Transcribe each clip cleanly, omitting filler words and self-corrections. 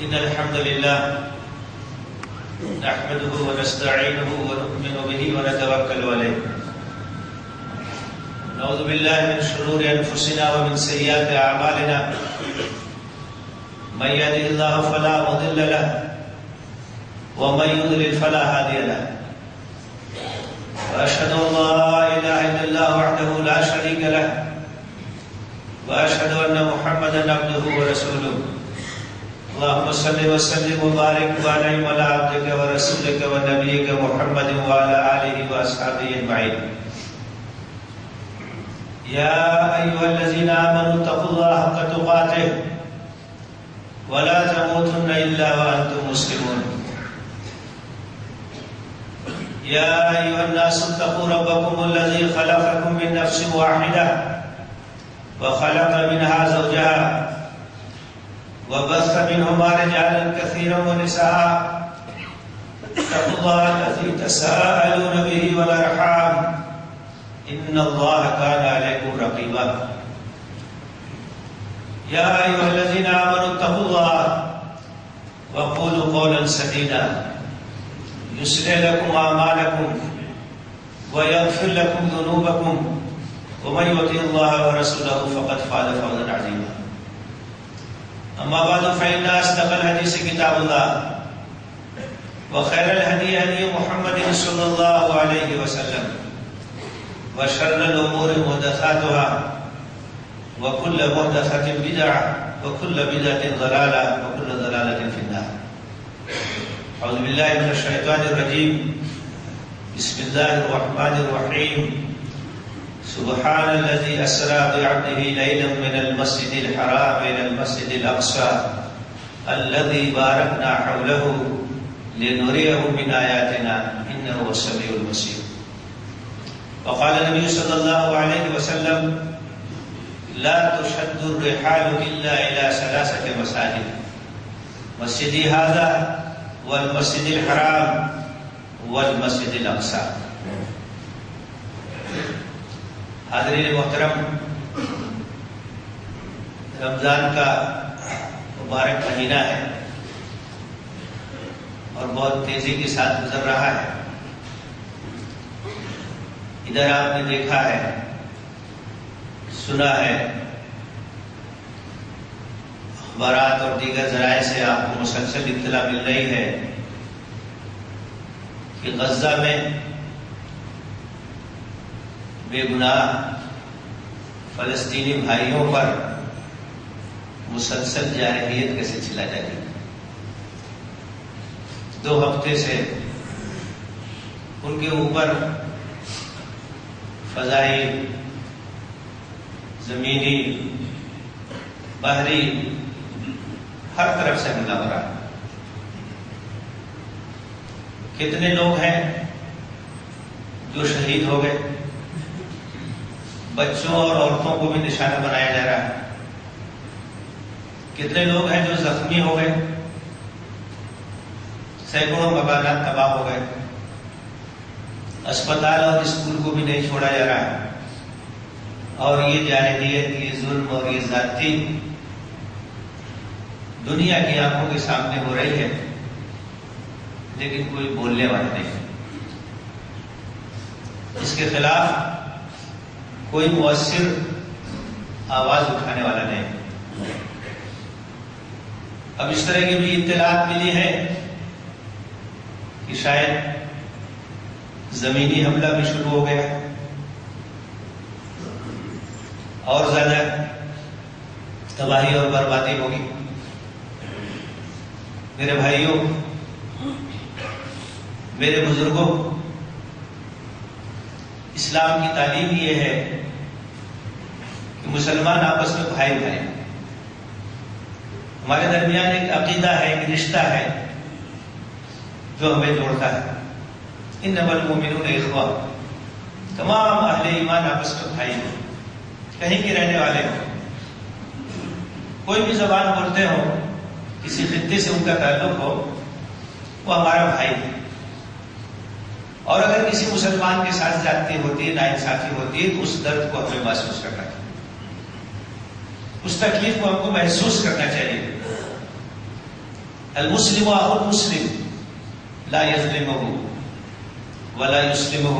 إن الحمد لله نحمده ونستعينه ونؤمن به ونتوكل عليه نعوذ بالله من شرور أنفسنا ومن سيئات أعمالنا من يهده الله فلا مضل له ومن يضلل فلا هادي له وأشهد أن لا إله إلا الله وحده لا شريك له وأشهد أن محمدا عبده ورسوله اللهم صل وسلم وبارك وانعم على عبدك ورسولك ونبيك محمد وعلى آله وأصحابه أجمعين يا أيها الذين آمنوا اتقوا الله حق تقاته ولا تموتن إلا وأنتم مسلمون يا أيها الناس اتقوا ربكم الذي خلقكم من نفس واحدة وخلق منها زوجها وبث منهما رجالا كثيرا ونساء اتقوا الله الذي تساءلون به والأرحام إن الله كان عليكم رقيبا يا أيها الذين آمنوا اتقوا الله وقولوا قولا سديدا يصلح لكم أعمالكم ويغفر لكم ذنوبكم ومن يطع الله ورسوله فقد فاز فوزا عظيما أما بعد فإن أصدق الحديث كتاب الله وخير الهدي هدي محمد صلى الله عليه وسلم وشر الأمور محدثاتها وكل محدثة بدعة وكل بدعة ضلالة وكل ضلالة في النار أعوذ بالله من الشيطان الرجيم بسم الله الرحمن الرحيم سبحان الذي أسرى بعبده ليلا من المسجد الحرام إلى المسجد الأقصى الذي باركنا حوله لنريه من آياتنا إنه هو السميع البصير وقال النبي صلى الله عليه وسلم لا تشد الرحال إلا إلى ثلاثة مساجد مسجدي هذا والمسجد الحرام والمسجد الأقصى حاضرین محترم، رمضان کا مبارک مہینہ ہے اور بہت تیزی کے ساتھ گزر رہا ہے۔ ادھر آپ نے دیکھا ہے، سنا ہے، اخبارات اور دیگر ذرائع سے آپ کو مسلسل اطلاع مل رہی ہے کہ غزہ میں بے گناہ فلسطینی بھائیوں پر مسلسل جارحیت کا سلسلہ جاری ہے۔ 2 ہفتے سے ان کے اوپر فضائی، زمینی، بحری، ہر طرف سے حملہ ہو رہا ہے۔ کتنے لوگ ہیں جو شہید ہو گئے، بچوں اور عورتوں کو بھی نشانہ بنایا جا رہا ہے۔ کتنے لوگ ہیں جو زخمی ہو گئے، سینکڑوں مکانات تباہ ہو گئے، اسپتال اور اسکول کو بھی نہیں چھوڑا جا رہا ہے۔ اور یہ جارحیت، یہ ظلم اور یہ زیادتی دنیا کی آنکھوں کے سامنے ہو رہی ہے، لیکن کوئی بولنے والا نہیں، اس کے خلاف کوئی مؤثر آواز اٹھانے والا نہیں۔ اب اس طرح کی بھی اطلاعات ملی ہے کہ شاید زمینی حملہ بھی شروع ہو گیا اور زیادہ تباہی اور بربادی ہوگی۔ میرے بھائیوں، میرے بزرگوں، اسلام کی تعلیم یہ ہے کہ مسلمان آپس میں بھائی بھائی، ہمارے درمیان ایک عقیدہ ہے، ایک رشتہ ہے جو ہمیں جوڑتا ہے۔ انما المؤمنون اخوہ، تمام اہل ایمان آپس میں بھائی ہیں، کہیں کے رہنے والے ہوں، کوئی بھی زبان بولتے ہو، کسی خطے سے ان کا تعلق ہو، وہ ہمارا بھائی ہے۔ اور اگر کسی مسلمان کے ساتھ زیادتی ہوتی ہے، ناانصافی ہوتی ہے، تو اس درد کو ہمیں محسوس کرنا چاہیے، اس تکلیف کو ہم کو محسوس کرنا چاہیے۔ المسلم اخو المسلم لا يظلمه ولا يسلمه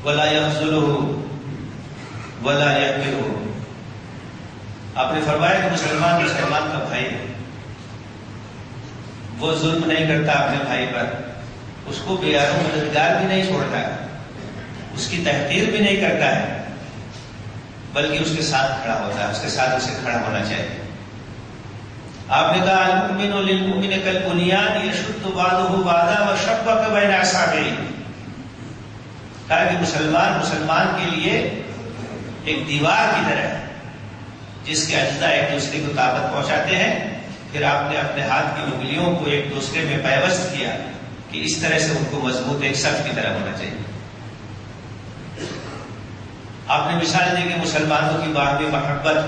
ولا يخذله ولا يهجره. آپ نے فرمایا کہ مسلمان مسلمان کا بھائی ہے، وہ ظلم نہیں کرتا اپنے بھائی پر، اس کو بے یار و مددگار بھی نہیں چھوڑتا، اس کی تحقیر بھی نہیں کرتا ہے، بلکہ اس کے ساتھ کھڑا ہوتا ہے، اس کے ساتھ اسے کھڑا ہونا چاہیے. آپ نے کہا المؤمن للمؤمن کالبنیان یشد بعضه بعضا وشبک بین اصابعہ. کہا کہ مسلمان مسلمان کے لیے ایک دیوار کی طرح ہے جس کے اجزاء ایک دوسرے کو طاقت پہنچاتے ہیں. پھر آپ نے اپنے ہاتھ کی انگلیوں کو ایک دوسرے میں پیوست کیا کہ اس طرح سے ان کو مضبوط ایک صف کی طرح ہونا چاہیے. آپ نے مثال دی کہ مسلمانوں کی باہمی محبت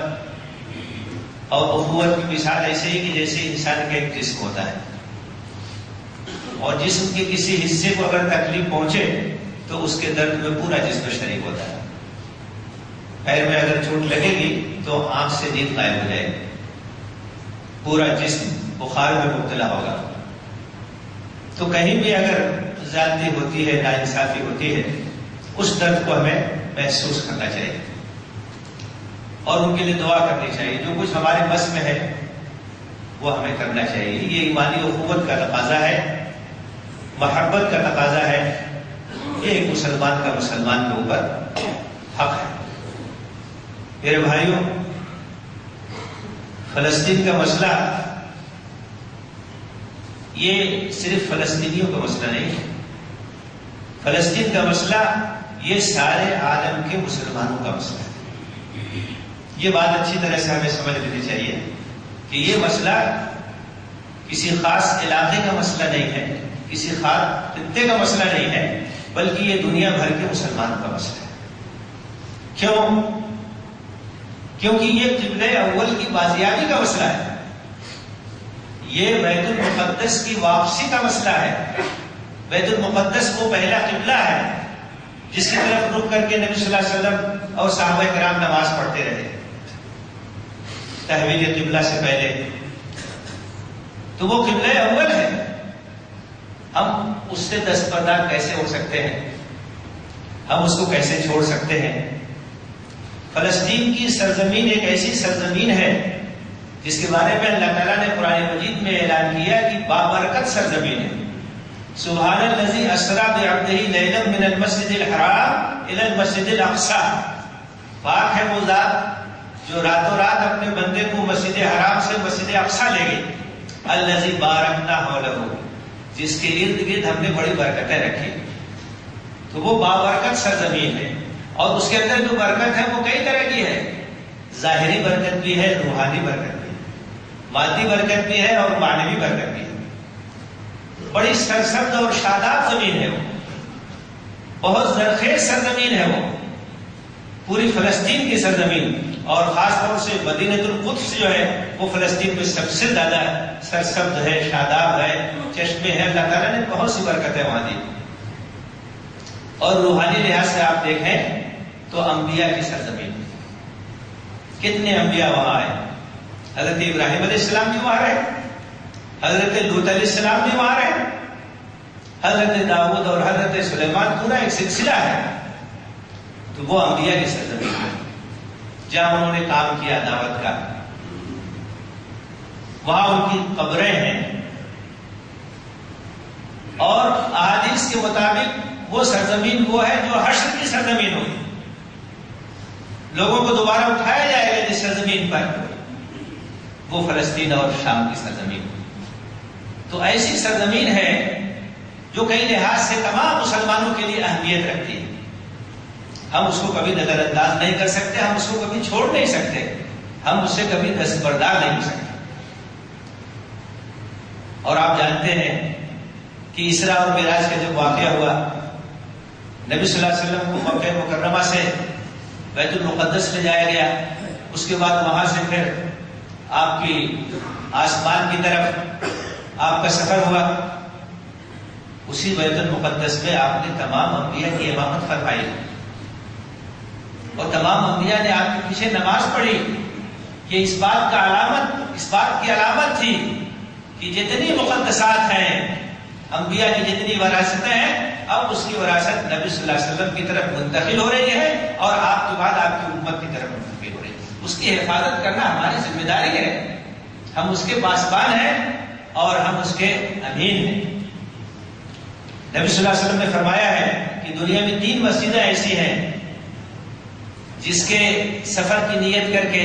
اور اخوت کی مثال ایسے ہی کہ جیسے انسان کا ایک جسم ہوتا ہے، اور جسم کے کسی حصے کو اگر تکلیف پہنچے تو اس کے درد میں پورا جسم شریک ہوتا ہے. پیر میں اگر چوٹ لگے گی تو آنکھ سے نیند غائب ہو جائے گی، پورا جسم بخار میں مبتلا ہوگا. تو کہیں بھی اگر زیادتی ہوتی ہے، ناانصافی ہوتی ہے، اس درد کو ہمیں محسوس کرنا چاہیے اور ان کے لیے دعا کرنی چاہیے. جو کچھ ہمارے بس میں ہے وہ ہمیں کرنا چاہیے. یہ ایمانی اخوت کا تقاضا ہے، محبت کا تقاضا ہے. یہ ایک مسلمان کا مسلمان کے اوپر حق ہے. میرے بھائیوں، فلسطین کا مسئلہ یہ صرف فلسطینیوں کا مسئلہ نہیں ہے. فلسطین کا مسئلہ یہ سارے عالم کے مسلمانوں کا مسئلہ ہے. یہ بات اچھی طرح سے ہمیں سمجھ لینی چاہیے کہ یہ مسئلہ کسی خاص علاقے کا مسئلہ نہیں ہے، کسی خاص خطے کا مسئلہ نہیں ہے، بلکہ یہ دنیا بھر کے مسلمانوں کا مسئلہ ہے. کیوں؟ کیونکہ یہ قبلہ اول کی بازیابی کا مسئلہ ہے. یہ بیت المقدس کی واپسی کا مسئلہ ہے. بیت المقدس وہ پہلا قبلہ ہے جس کی طرف رک کر کے نبی صلی اللہ علیہ وسلم اور صحابہ کرام نماز پڑھتے رہے تحویل قبلہ سے پہلے. تو وہ قبلہ اول ہے. ہم اس سے دستبردار کیسے ہو سکتے ہیں؟ ہم اس کو کیسے چھوڑ سکتے ہیں؟ فلسطین کی سرزمین ایک ایسی سرزمین ہے جس کے بارے میں اللہ تعالیٰ نے قرآن مجید میں اعلان کیا کہ بابرکت سرزمین ہے. سبحان الذی اسری بعبدہ لیلا من المسجد الحرام الی المسجد الاقصی. پاک ہے وہ ذات جو راتوں رات اپنے بندے کو مسجد حرام سے مسجد اقصی لے گئی. الذی بارکنا حولہ، جس کے ارد گرد ہم نے بڑی برکتیں رکھی. تو وہ بابرکت سرزمین ہے، اور اس کے اندر جو برکت ہے وہ کئی طرح کی ہے. ظاہری برکت بھی ہے، روحانی برکت بھی ہے، مادی برکت بھی ہے اور معنوی برکت بھی ہے. بڑی سرسبز اور شاداب زمین ہے، وہ بہت زرخیز سرزمین ہے. وہ پوری فلسطین کی سرزمین، اور خاص طور سے مدینہ القدس جو ہے وہ فلسطین میں سب سے زیادہ سرسبز ہے، شاداب ہے، چشمے ہیں. اللہ تعالیٰ نے بہت سی برکتیں وہاں دی. اور روحانی لحاظ سے آپ دیکھیں تو انبیاء کی سرزمین، کتنے انبیاء وہاں آئے. حضرت ابراہیم علیہ السلام بھی وہاں رہے، حضرت لوط علیہ السلام بھی وہاں رہے، حضرت داؤد اور حضرت سلیمان، پورا ایک سلسلہ ہے. تو وہ انبیاء کی سرزمین ہے جہاں انہوں نے کام کیا دعوت کا. وہاں ان کی قبریں ہیں، اور احادیث کے مطابق وہ سرزمین وہ ہے جو حشر کی سرزمین ہوگی. لوگوں کو دوبارہ اٹھایا جائے گا جس سرزمین پر، وہ فلسطین اور شام کی سرزمین. تو ایسی سرزمین ہے جو کئی لحاظ سے تمام مسلمانوں کے لیے اہمیت رکھتی ہے. ہم اس کو کبھی نظر انداز نہیں کر سکتے، ہم اس کو کبھی چھوڑ نہیں سکتے، ہم اس سے کبھی دستبردار نہیں ہو سکتے. اور آپ جانتے ہیں کہ اسراء اور معراج کا جب واقعہ ہوا، نبی صلی اللہ علیہ وسلم کو مکہ مکرمہ سے بیت المقدس لے جایا گیا. اس کے بعد وہاں سے پھر آپ کی آسمان کی طرف آپ کا سفر ہوا. اسی بیت المقدس میں آپ نے تمام انبیاء کی امامت فرمائی، اور تمام انبیاء نے آپ کے پیچھے نماز پڑھی. یہ اس بات کی علامت تھی کہ جتنی مقدسات ہیں، انبیاء کی جتنی وراثتیں ہیں، اب اس کی وراثت نبی صلی اللہ علیہ وسلم کی طرف منتقل ہو رہی ہے اور آپ کے بعد آپ کی امت کی طرف منتقل ہو رہی ہے۔ اس کی حفاظت کرنا ہماری ذمہ داری ہے، ہم اس کے پاسبان ہیں اور ہم اس کے امین ہیں۔ نبی صلی اللہ علیہ وسلم نے فرمایا ہے کہ دنیا میں 3 مسجدیں ایسی ہیں جس کے سفر کی نیت کر کے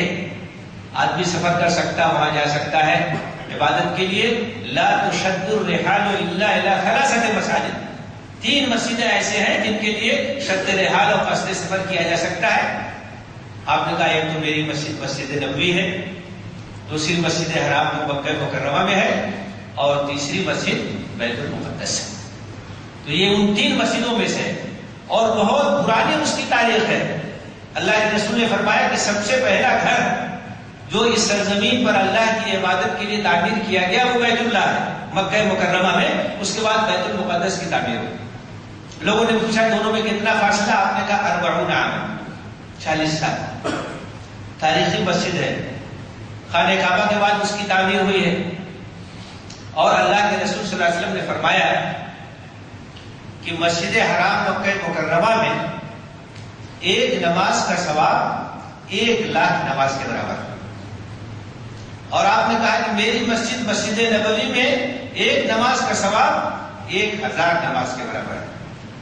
آدمی سفر کر سکتا، وہاں جا سکتا ہے عبادت کے لیے۔ لا تشد الرحال الا الى 3 مساجد، 3 مسجدیں ایسے ہیں جن کے لیے شد رحال اور قصد سفر کیا جا سکتا ہے۔ آپ نے کہا ایک تو میری مسجد مسجد نبوی ہے، دوسری مسجد حرام جو مکہ مکرمہ میں ہے، اور تیسری مسجد بیت المقدس ہے۔ تو یہ ان 3 مسجدوں میں سے، اور بہت پرانی اس کی تاریخ ہے۔ اللہ کے رسول نے فرمایا کہ سب سے پہلا گھر جو اس سرزمین پر اللہ کی عبادت کے لیے تعمیر کیا گیا وہ بیت اللہ ہے، مکہ مکرمہ میں۔ اس کے بعد بیت المقدس کی تعمیر ہوئی۔ لوگوں نے پوچھا دونوں میں کتنا فاصلہ؟ آپ نے کہا 40 عام، 40 سال۔ تاریخی مسجد ہے، خانہ کعبہ کے بعد اس کی تعمیر ہوئی ہے، اور اللہ کے رسول صلی اللہ علیہ وسلم نے فرمایا کہ مسجد حرام مکہ مکرمہ میں ایک نماز کا ثواب 1,00,000 نماز کے برابر ہے۔ اور آپ نے کہا کہ میری مسجد مسجد نبوی میں ایک نماز کا ثواب 1,000 نماز کے برابر ہے،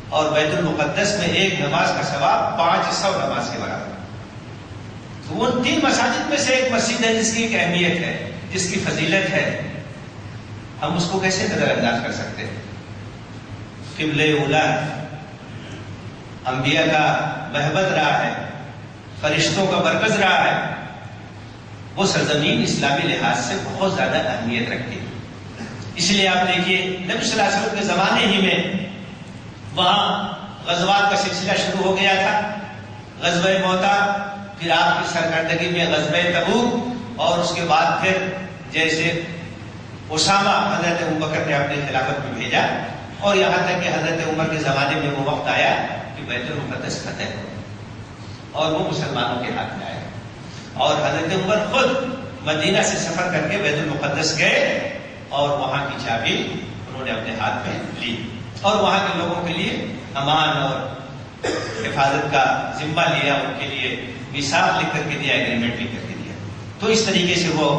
اور بیت المقدس میں ایک نماز کا ثواب 500 نماز کے برابر ہے۔ تو ان 3 مساجد میں سے ایک مسجد ہے جس کی ایک اہمیت ہے، جس کی فضیلت ہے، ہم اس کو کیسے نظر انداز کر سکتے ہیں؟ قبلہ اولا، انبیاء کا محبت رہا ہے، فرشتوں کا مرکز رہا ہے، وہ سرزمین اسلامی لحاظ سے بہت زیادہ اہمیت رکھتی ہے۔ اس لیے آپ دیکھیے نبی صلی اللہ علیہ وسلم کے زمانے ہی میں وہاں غزوات کا سلسلہ شروع ہو گیا تھا۔ غزوہ موتا، پھر آپ کی سرکردگی میں غزوہ تبوک، اور اس کے بعد پھر جیسے اسامہ حضرت ابوبکر نے اپنی خلافت میں بھیجا، اور یہاں تک کہ حضرت عمر کے زمانے میں وہ وقت آیا کہ بیت المقدس فتح ہو اور وہ مسلمانوں کے ہاتھ میں آیا، اور حضرت عمر خود مدینہ سے سفر کر کے بیت المقدس گئے اور وہاں کی چابی انہوں نے اپنے ہاتھ میں لی، اور وہاں کے لوگوں کے لیے امان اور حفاظت کا ذمہ لیا، ان کے لیے میثاق لکھ کر کے دیا، ایگریمنٹ لکھ کر کے دیا۔ تو اس طریقے سے وہ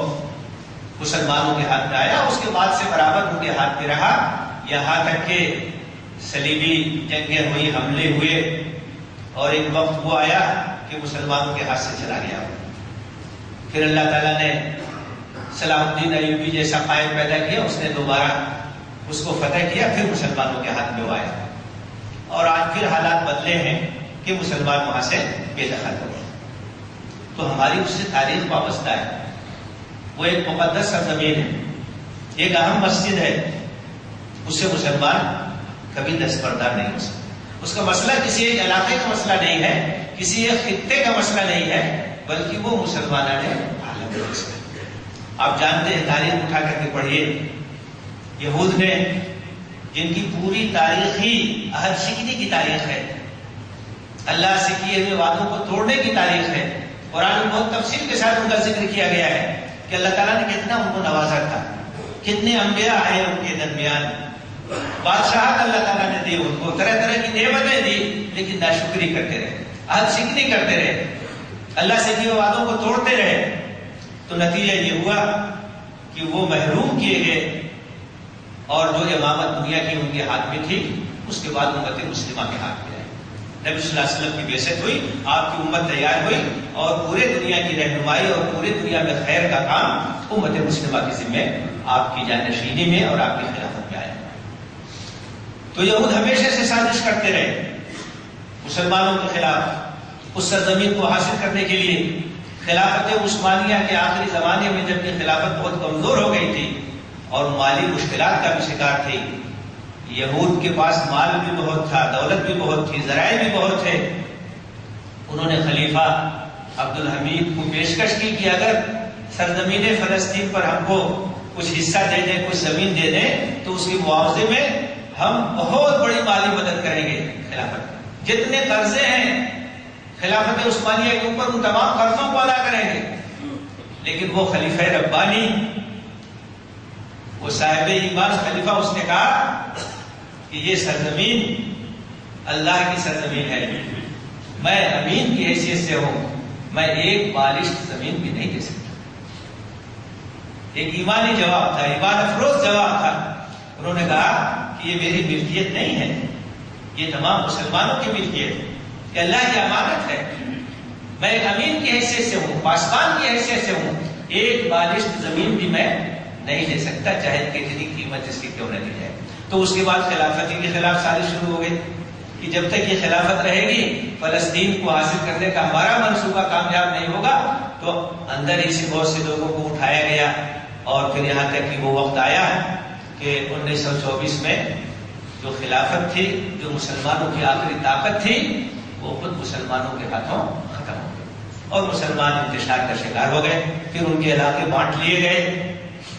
مسلمانوں کے ہاتھ میں آیا، اس کے بعد سے برابر ان کے ہاتھ میں رہا، یہاں تک کہ صلیبی جنگیں ہوئی، حملے ہوئے، اور ایک وقت وہ آیا کہ مسلمانوں کے ہاتھ سے چلا گیا۔ پھر اللہ تعالیٰ نے صلاح الدین ایوبی جیسا قائد پیدا کیا، اس نے دوبارہ اس کو فتح کیا، پھر مسلمانوں کے ہاتھ میں وہ آیا، اور آج پھر حالات بدلے ہیں کہ مسلمان وہاں سے بے دخل ہو گئے۔ تو ہماری اس سے تاریخ وابستہ ہے، وہ ایک مقدس سرزمین ہے، ایک اہم مسجد ہے، اس سے مسلمان کبھی دستبردار نہیں ہو سکتا۔ اس کا مسئلہ کسی ایک علاقے کا مسئلہ نہیں ہے، کسی ایک خطے کا مسئلہ نہیں ہے، بلکہ وہ مسلمانوں نے عالم میں مسئلہ۔ آپ جانتے ہیں، تاریخ اٹھا کر کے پڑھیے، یہود نے جن کی پوری تاریخ ہی عہد شکنی کی تاریخ ہے، اللہ سے کیے ہوئے وعدوں کو توڑنے کی تاریخ ہے، قرآن میں بہت تفصیل کے ساتھ ان کا ذکر کیا گیا ہے کہ اللہ تعالیٰ نے کتنا ان کو نوازا تھا، کتنے انبیاء آئے ان کے درمیان، بادشاہت اللہ تعالیٰ نے دی ان کو، طرح طرح کی نعمتیں دی، لیکن ناشکری کرتے رہے، عہد شکنی کرتے رہے، اللہ سے کیے وعدوں کو توڑتے رہے۔ تو نتیجہ یہ ہوا کہ وہ محروم کیے گئے، اور جو امامت دنیا کی ان کے ہاتھ میں تھی، اس کے بعد امت مسلمہ کے ہاتھ میں آئی۔ نبی صلی اللہ علیہ وسلم کی بعثت ہوئی، آپ کی امت تیار ہوئی، اور پورے دنیا کی رہنمائی اور پورے دنیا میں خیر کا کام امت مسلمہ کے ذمہ آپ کی جانشینی میں اور آپ کی خلافت میں آیا۔ تو یہود ہمیشہ سے سازش کرتے رہے مسلمانوں کے خلاف، اس سرزمین کو حاصل کرنے کے لیے۔ خلافت عثمانیہ کے آخری زمانے میں جب یہ خلافت بہت کمزور ہو گئی تھی اور مالی مشکلات کا بھی شکار تھی، یہود کے پاس مال بھی بہت تھا، دولت بھی بہت تھی، ذرائع بھی بہت تھے، انہوں نے خلیفہ عبد الحمید کو پیشکش کی کہ اگر سرزمین فلسطین پر ہم کو کچھ حصہ دے دیں، کچھ زمین دے دیں، تو اس کے معاوضے میں ہم بہت بڑی مالی مدد کریں گے خلافت، جتنے قرضے ہیں خلافت عثمانیہ کے اوپر ان تمام قرضوں کو ادا کریں گے۔ لیکن وہ خلیفہ ربانی وہ صاحب ایمان خلیفہ، اس نے کہا کہ یہ سرزمین اللہ کی سرزمین ہے، میں امین کی حیثیت سے ہوں، میں ایک بالشت زمین بھی نہیں دے سکتا۔ ایک ایمانی جواب تھا، ایمان افروز جواب تھا۔ انہوں نے کہا کہ یہ میری ملکیت نہیں ہے، یہ تمام مسلمانوں کی ملکیت، یہ اللہ کی امانت ہے، میں ایک امین کی حیثیت سے ہوں، پاسبان کی حیثیت سے ہوں، ایک بالشت زمین بھی میں نہیں دے سکتا، چاہے کتنی قیمت اس کی کیوں نہ دی جائے۔ تو اس کے بعد خلافت کے خلاف سازش شروع ہو گئی کہ جب تک یہ خلافت رہے گی، فلسطین کو حاصل کرنے کا ہمارا منصوبہ کامیاب نہیں ہوگا۔ تو اندر ہی سے بہت سے لوگوں کو اٹھایا گیا، اور پھر یہاں تک کہ وہ وقت آیا کہ 1924 میں جو خلافت تھی، جو مسلمانوں کی آخری طاقت تھی، وہ خود مسلمانوں کے ہاتھوں ختم ہو گئی، اور مسلمان انتشار کا شکار ہو گئے۔ پھر ان کے علاقے بانٹ لیے گئے،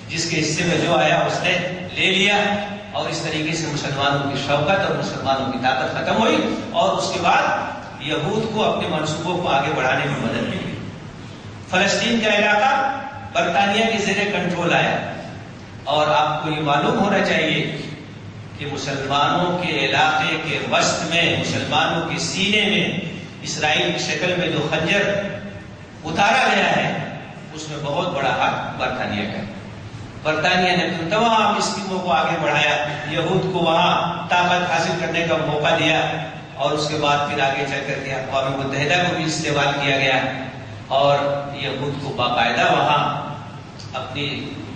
جس کے حصے میں جو آیا اس نے لے لیا، اور اس طریقے سے مسلمانوں کی شوکت اور مسلمانوں کی طاقت ختم ہوئی، اور اس کے بعد یہود کو اپنے منصوبوں کو آگے بڑھانے میں مدد ملی۔ فلسطین کا علاقہ برطانیہ کے زیر کنٹرول آیا، اور آپ کو یہ معلوم ہونا چاہیے کہ مسلمانوں کے علاقے کے وسط میں، مسلمانوں کے سینے میں اسرائیل کی شکل میں جو خنجر اتارا گیا ہے، اس میں بہت بڑا ہاتھ برطانیہ کا ہے۔ برطانیہ نے تمام اسکیموں کو آگے بڑھایا، یہود کو وہاں طاقت حاصل کرنے کا موقع دیا، اور اس کے بعد پھر آگے چل کر کے اقوام متحدہ کو بھی استعمال کیا گیا، اور یہود کو باقاعدہ وہاں اپنی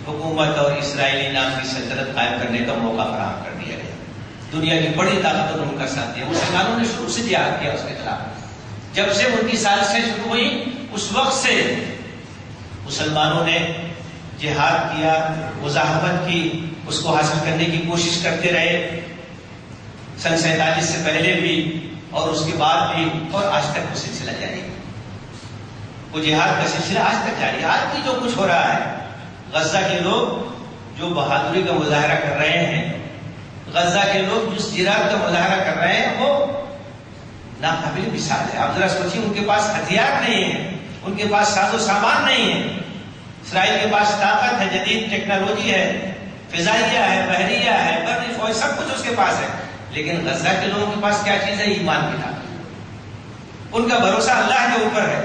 حکومت اور اسرائیلی نام کی سلطنت قائم کرنے کا موقع فراہم کر دیا گیا۔ دنیا کی بڑی طاقتوں نے ان کا ساتھ دیا، مسلمانوں نے شروع سے جہاد کیا اس کے خلاف۔ جب سے ان کی سازشیں شروع ہوئی، اس وقت سے مسلمانوں نے جہاد کیا، مزاحمت کی، اس کو حاصل کرنے کی کوشش کرتے رہے، سن 47 سے پہلے بھی اور اس کے بعد بھی، اور آج تک وہ سلسلہ جاری ہے۔ وہ جہاد کا سلسلہ آج تک جاری ہے۔ آج بھی جو کچھ ہو رہا ہے، غزہ کے لوگ جو بہادری کا مظاہرہ کر رہے ہیں، غزہ کے لوگ جس جرات کا مظاہرہ کر رہے ہیں، وہ ناقابل مثال ہے۔ آپ ذرا سوچیں، ان کے پاس ہتھیار نہیں ہے، ان کے پاس ساز و سامان نہیں ہے۔ اسرائیل کے پاس طاقت ہے، جدید ٹیکنالوجی ہے، فضائیہ ہے، بحریہ ہے، بری فوج، سب کچھ اس کے پاس ہے، لیکن غزہ کے لوگوں کے پاس کیا چیز ہے؟ ایمان کی طاقت۔ ان کا بھروسہ اللہ کے اوپر ہے۔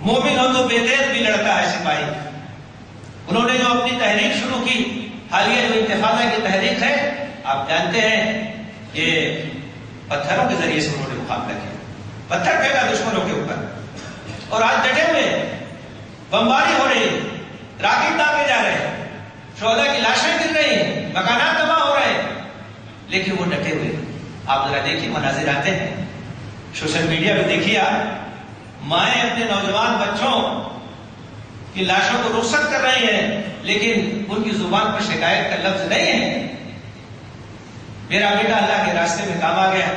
مومن ہو تو بے دیر بھی لڑتا ہے سپاہی۔ انہوں نے جو اپنی تحریک شروع کی، حالیہ جو انتفاضہ کی تحریک ہے، آپ جانتے ہیں کہ پتھروں کے ذریعے سے انہوں نے مقابلہ کیا، پتھر پھینکا دشمنوں کے اوپر، اور آج ڈٹے ہوئے، بمباری ہو رہی، راکٹ داغے جا رہے ہیں، شہداء کی لاشیں گر رہی ہیں، مکانات تباہ ہو رہے ہیں، لیکن وہ ڈٹے ہوئے۔ آپ ذرا دیکھیے، مناظر آتے ہیں سوشل میڈیا پہ، دیکھیے آپ، مائیں اپنے نوجوان بچوں کی لاشوں کو رخصت کر رہی ہیں، لیکن ان کی زبان پر شکایت کا لفظ نہیں ہے۔ میرا بیٹا اللہ کے راستے میں کام آ گیا،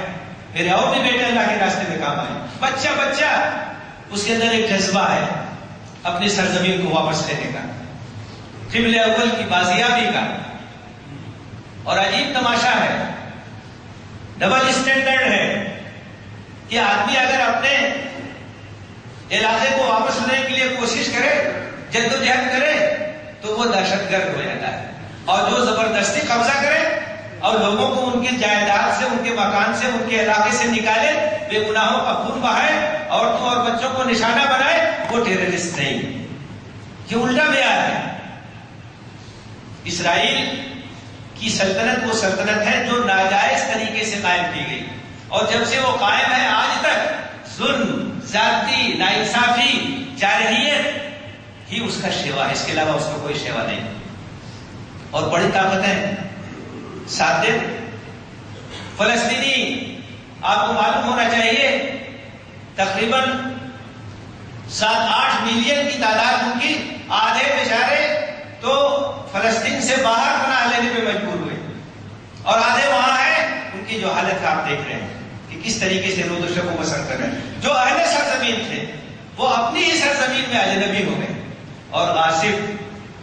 میرے اور بھی بیٹے اللہ کے راستے میں کام آئے۔ بچہ بچہ اس کے اندر ایک جذبہ ہے اپنی سرزمین کو واپس لینے کا، قبلہ اول کی بازیابی کا۔ اور عجیب تماشا ہے، ڈبل اسٹینڈرڈ ہے کہ آدمی اگر اپنے علاقے کو واپس لینے کے لیے کوشش کرے، جدوجہد کرے، تو وہ دہشت گرد ہو جاتا ہے، اور جو زبردستی قبضہ کرے اور لوگوں کو ان کی جائیداد سے، ان کے مکان سے، ان کے علاقے سے نکالے، بے گناہوں کا خون بہائے، عورتوں اور بچوں کو نشانہ بنائے، وہ ٹیررسٹ نہیں۔ یہ الٹا معیار ہے۔ اسرائیل کی سلطنت وہ سلطنت ہے جو ناجائز طریقے سے قائم کی گئی، اور جب سے وہ قائم ہے آج تک ظلم، زیادتی، ناانصافی، جارحیت ہی اس کا شیوا ہے، اس کے علاوہ اس کا کوئی شیوا نہیں۔ اور بڑی طاقتیں ساتھ دے۔ فلسطینی، آپ کو معلوم ہونا چاہیے، تقریباً 7-8 ملین کی تعداد ان کی، آدھے بیچارے تو فلسطین سے باہر پناہ لینے پہ مجبور ہوئے، اور آدھے وہاں ہیں۔ ان کی جو حالت آپ دیکھ رہے ہیں کہ کس طریقے سے رود و شب کو بسر کر رہے ہیں۔ جو اہل سرزمین تھے وہ اپنی ہی سرزمین میں اجنبی ہو گئے، اور غاصب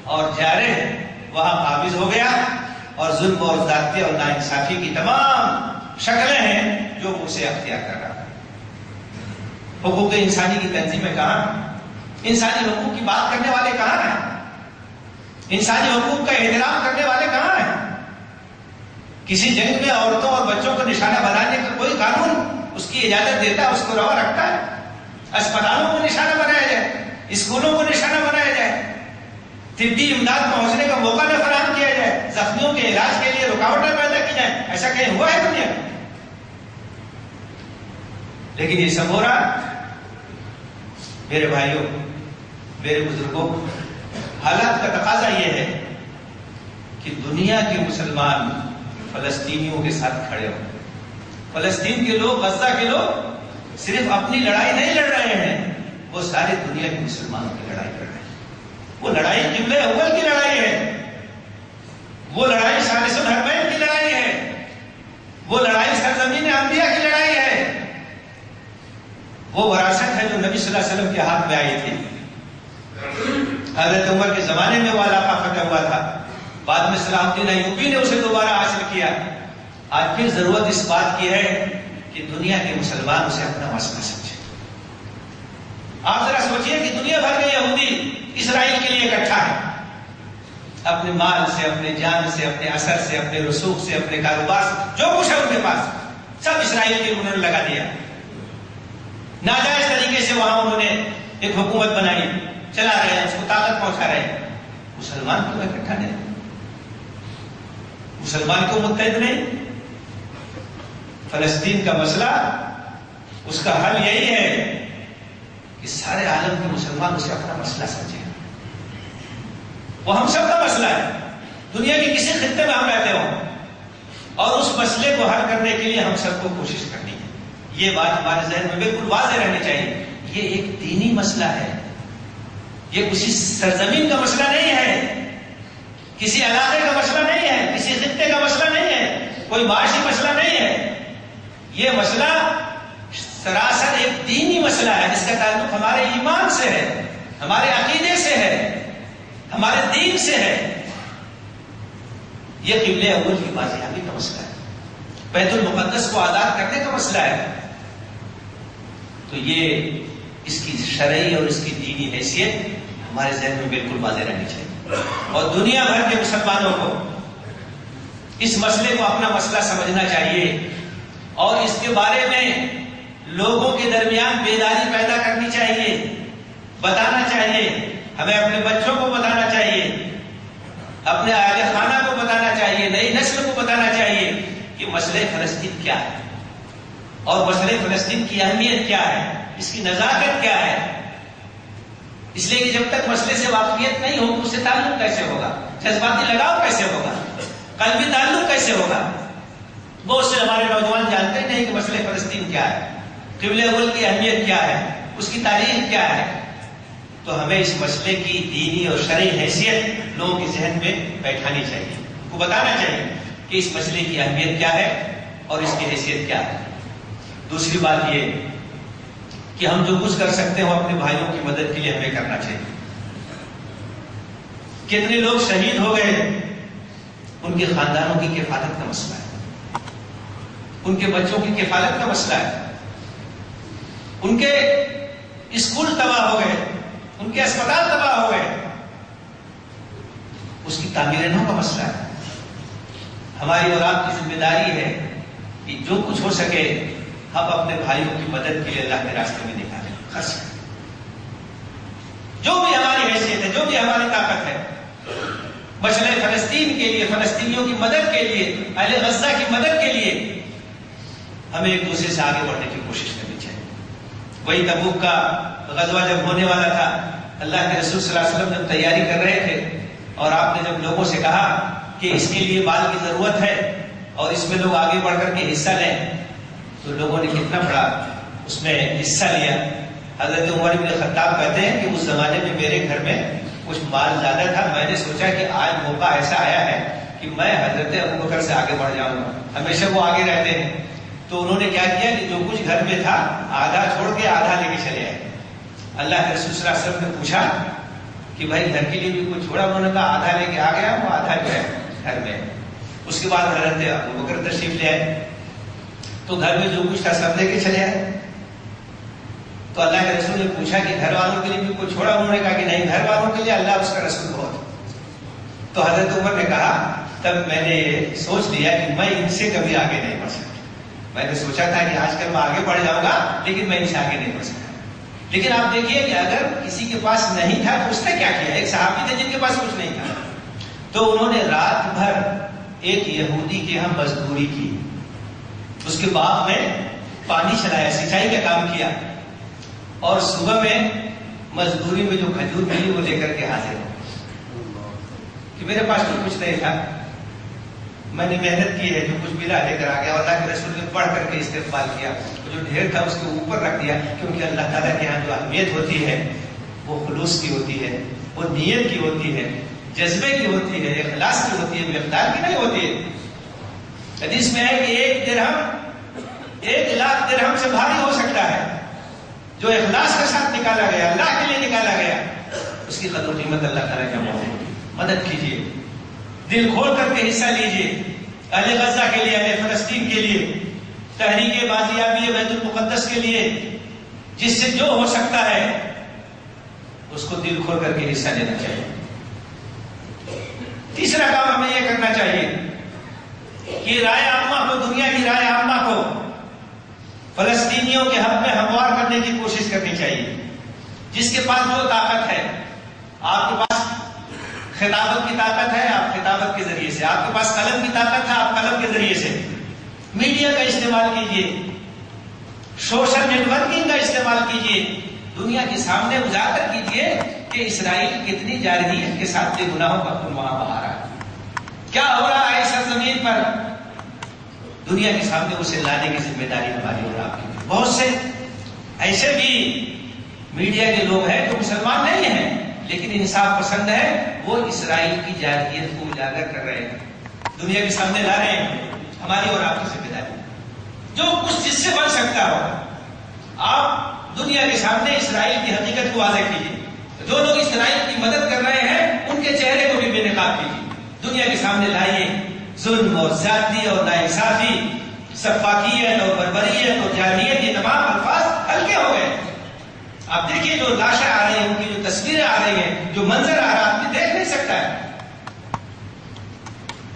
اور جارح وہاں قابض ہو گیا، اور ظلم اور زیادتی اور ناانصافی کی تمام شکلیں ہیں جو اسے اختیار کر رہا ہے۔ حقوق انسانی کی تنظیمیں کہاں ہیں؟ انسانی حقوق کی بات کرنے والے کہاں ہیں؟ انسانی حقوق کا احترام کرنے والے کہاں ہیں؟ کسی جنگ میں عورتوں اور بچوں کو نشانہ بنانے کا کوئی قانون اس کی اجازت دیتا ہے، اس کو روا رکھتا ہے؟ اسپتالوں کو نشانہ بنایا جائے، اسکولوں کو نشانہ بنایا جائے، طبی امداد پہنچنے کا موقع نہ فراہم کیا جائے، زخمیوں کے علاج کے لیے رکاوٹیں پیدا کی جائیں، ایسا کہیں ہوا ہے دنیا میں؟ لیکن یہ سب ہو رہا۔ میرے بھائیوں، میرے بزرگوں، حالات کا تقاضا یہ ہے کہ دنیا کے مسلمان فلسطینیوں کے ساتھ کھڑے ہوں۔ فلسطین کے لوگ، غزہ کے لوگ صرف اپنی لڑائی نہیں لڑ رہے ہیں، وہ ساری دنیا کے مسلمانوں کی لڑائی لڑ رہے ہیں۔ وہ لڑائی قبلہ اول کی لڑائی ہے، وہ لڑائی ثالث الحرمین کی لڑائی ہے، وہ لڑائی سرزمین انبیاء کی لڑائی ہے، وہ وراثت ہے جو نبی صلی اللہ علیہ وسلم کے ہاتھ میں آئی تھی۔ حضرت عمر کے زمانے میں وہ علاقہ فتح ہوا تھا، بعد میں صلاح الدین ایوبی نے اسے دوبارہ حاصل کیا۔ آج پھر ضرورت اس بات کی ہے کہ دنیا کے مسلمان اسے اپنا مسئلہ سمجھیں۔ آپ ذرا سوچئے کہ دنیا بھر کے یہودی اسرائیل کے لیے اکٹھا ہے، اپنے مال سے، اپنے جان سے، اپنے اثر سے، اپنے رسوخ سے، اپنے کاروبار سے، جو کچھ ہے ان کے پاس سب اسرائیل کے انہوں نے لگا دیا۔ ناجائز طریقے سے وہاں انہوں نے ایک حکومت بنائی، چلا رہے ہیں، اس کو طاقت پہنچا رہے ہیں۔ مسلمان کیوں اکٹھا نہیں؟ مسلمان کیوں متحد نہیں؟ فلسطین کا مسئلہ، اس کا حل یہی ہے کہ سارے عالم کے مسلمان اسے اپنا مسئلہ سمجھیں۔ وہ ہم سب کا مسئلہ ہے، دنیا کے کسی خطے میں ہم رہتے ہوں، اور اس مسئلے کو حل کرنے کے لیے ہم سب کو کوشش کرنی ہے۔ یہ بات ہمارے ذہن میں بالکل واضح رہنی چاہیے۔ یہ ایک دینی مسئلہ ہے، یہ کسی سرزمین کا مسئلہ نہیں ہے، کسی علاقے کا مسئلہ نہیں ہے، کسی خطے کا مسئلہ نہیں ہے، کوئی معاشی مسئلہ نہیں ہے۔ یہ مسئلہ سراسر ایک دینی مسئلہ ہے جس کا تعلق ہمارے ایمان سے ہے، ہمارے عقیدے سے ہے، ہمارے دین سے ہے۔ یہ قبلہ اول کی بازیابی کا مسئلہ ہے، بیت المقدس کو آزاد کرنے کا مسئلہ ہے۔ تو یہ اس کی شرعی اور اس کی دینی حیثیت ہمارے ذہن میں بالکل واضح رہنی چاہیے، اور دنیا بھر کے مسلمانوں کو اس مسئلے کو اپنا مسئلہ سمجھنا چاہیے، اور اس کے بارے میں لوگوں کے درمیان بیداری پیدا کرنی چاہیے، بتانا چاہیے، ہمیں اپنے بچوں کو بتانا چاہیے، اپنے اہل خانہ کو بتانا چاہیے، نئی نسل کو بتانا چاہیے کہ مسئلہ فلسطین کیا ہے، اور مسئلہ فلسطین کی اہمیت کیا ہے، اس کی نزاکت کیا ہے۔ اس لیے کہ جب تک مسئلے سے واقفیت نہیں ہو، اس سے تعلق کیسے ہوگا، جذباتی لگاؤ کیسے ہوگا، قلبی تعلق کیسے ہوگا۔ بہت سے ہمارے نوجوان جانتے نہیں کہ مسئلہ فلسطین کیا ہے، قبلہ اول کی اہمیت کیا ہے، اس کی تاریخ کیا ہے۔ تو ہمیں اس مسئلے کی دینی اور شرعی حیثیت لوگوں کے ذہن میں بیٹھانی چاہیے، کو بتانا چاہیے کہ اس مسئلے کی اہمیت کیا ہے اور اس کی حیثیت کیا ہے۔ دوسری بات یہ کہ ہم جو کچھ کر سکتے ہو اپنے بھائیوں کی مدد کے لیے ہمیں کرنا چاہیے۔ کتنے لوگ شہید ہو گئے، ان کے خاندانوں کی کفالت کا مسئلہ ہے، ان کے بچوں کی کفالت کا مسئلہ ہے، ان کے اسکول تباہ ہو گئے، ان کے اسپتال تباہ ہو گئے، اس کی تعمیر نو کا مسئلہ ہے۔ ہماری اور آپ کی ذمہ داری ہے کہ جو کچھ ہو سکے ہم اپنے بھائیوں کی مدد کے لیے اللہ کے راستے میں نکالیں، خرچ کریں، جو بھی ہماری حیثیت ہے، جو بھی ہماری طاقت ہے، مسئلہ فلسطین کے لیے، فلسطینیوں کی مدد کے لیے، اہل غزہ کی مدد کے لیے ہمیں ایک دوسرے سے آگے بڑھنے کی کوشش کرنی چاہیے۔ وہی تبوک کا غزوہ جب ہونے والا تھا، اللہ کے رسول صلی اللہ علیہ وسلم جب تیاری کر رہے تھے، اور آپ نے جب لوگوں سے کہا کہ اس کے لیے مال کی ضرورت ہے اور اس میں لوگ آگے بڑھ کر کے حصہ لیں، تو لوگوں نے کتنا بڑا اس میں حصہ لیا۔ حضرت عمر بن خطاب کہتے ہیں کہ اس زمانے میں میرے گھر میں کچھ مال زیادہ تھا، میں نے سوچا کہ آج موقع ایسا آیا ہے کہ میں حضرت ابوبکر سے آگے بڑھ جاؤں گا، ہمیشہ وہ آگے رہتے ہیں۔ تو انہوں نے کیا کیا کہ جو کچھ گھر میں تھا آدھا چھوڑ کے آدھا لے کے چلے آئے۔ اللہ کے رسول صلی اللہ علیہ وسلم نے پوچھا کہ بھائی گھر کے لیے بھی کچھ چھوڑا؟ انہوں نے کہا آدھا لے کے آ گیا، وہ آدھا جو ہے گھر میں۔ اس کے بعد حضرت ابوبکر تشریف لے آئے، تو گھر میں جو کچھ تھا سب لے کے چلے آئے۔ تو اللہ کے رسول نے پوچھا کہ گھر والوں کے لیے بھی کچھ چھوڑا؟ انہوں نے کہا کہ نہیں، گھر والوں کے لیے اللہ اس کا رسول بہت۔ تو حضرت عمر نے کہا تب میں نے سوچ لیا کہ میں ان سے کبھی آگے نہیں بڑھ سکتا. میں نے سوچا تھا کہ آج کل میں آگے بڑھ جاؤں گا لیکن میں ان سے آگے نہیں بڑھ سکتا. لیکن آپ دیکھیے کہ اگر کسی کے پاس نہیں تھا تو اس نے کیا کیا. ایک صحابی تھے جن کے پاس کچھ نہیں تھا تو انہوں نے رات بھر ایک یہودی کے یہاں مزدوری کی, اس کے باغ میں پانی چلایا, سینچائی کا کام کیا, اور صبح میں مزدوری میں جو کھجور ملی وہ لے کر کے حاضر ہو کہ میرے پاس تو کچھ نہیں تھا, میں نے محنت کی ہے, جو کچھ ملا لے کر آ گیا. اللہ کے رسول نے پڑھ کر کے استقبال کیا, جو ڈھیر تھا اس کے اوپر رکھ دیا, کیونکہ اللہ تعالیٰ کے یہاں جو اہمیت ہوتی ہے وہ خلوص کی ہوتی ہے, وہ نیت کی ہوتی ہے, جذبے کی ہوتی ہے, اخلاص کی ہوتی ہے, مقدار کی نہیں ہوتی ہے. حدیث میں ہے کہ ایک درہم 1,00,000 درہم سے بھاری ہو سکتا ہے, جو اخلاص کے ساتھ نکالا گیا, اللہ کے لیے نکالا گیا, اس کی قدر و قیمت اللہ تعالیٰ کے موقع. مدد کیجیے, دل کھول کر کے حصہ لیجیے, اہل غزہ کے لیے, اہل فلسطین کے لیے, تحریک بازیابی بیت المقدس کے لیے, جس سے جو ہو سکتا ہے اس کو دل کھول کر کے حصہ لینا چاہیے. تیسرا کام ہمیں یہ کرنا چاہیے کہ رائے عامہ کو, دنیا کی رائے عامہ کو فلسطینیوں کے حق میں ہموار کرنے کی کوشش کرنی چاہیے. جس کے پاس جو طاقت ہے, آپ کے پاس خطابت کی طاقت ہے, آپ خطابت کے ذریعے سے, آپ کے پاس قلم کی طاقت ہے, آپ قلم کے ذریعے سے میڈیا کا استعمال کیجیے, سوشل نیٹ ورکنگ کا استعمال کیجیے, دنیا کے سامنے اجاگر کیجیے کہ اسرائیل کتنی جارحیت کے ساتھ بے گناہوں کا خون وہاں بہا رہا ہے, کیا ہو رہا ہے سرزمین پر. دنیا کے سامنے اسے لانے کی ذمہ داری ہماری اور آپ کی. بہت سے ایسے بھی میڈیا کے لوگ ہیں جو مسلمان نہیں ہیں لیکن انصاف پسند ہے, وہ اسرائیل کی جارحیت کو اجاگر کر رہے ہیں, دنیا کے سامنے لا رہے ہیں. ہماری اور آپ کی ذمہ داری جو کچھ جس سے بن سکتا ہو, آپ دنیا کے سامنے اسرائیل کی حقیقت کو واضح کیجیے. جو لوگ اسرائیل کی مدد کر رہے ہیں ان کے چہرے کو بھی بے نقاب کیجیے, دنیا کے سامنے لائیے. ظلم اور زیادتی اور ناانصافی, سفاکیت اور بربریت اور جاہلیت, یہ تمام الفاظ ہلکے ہو گئے. آپ دیکھیے جو لاشیں آ رہی ہیں, ان کی جو تصویریں آ رہی ہیں, جو منظر آ رہا ہے, آدمی دیکھ نہیں سکتا ہے.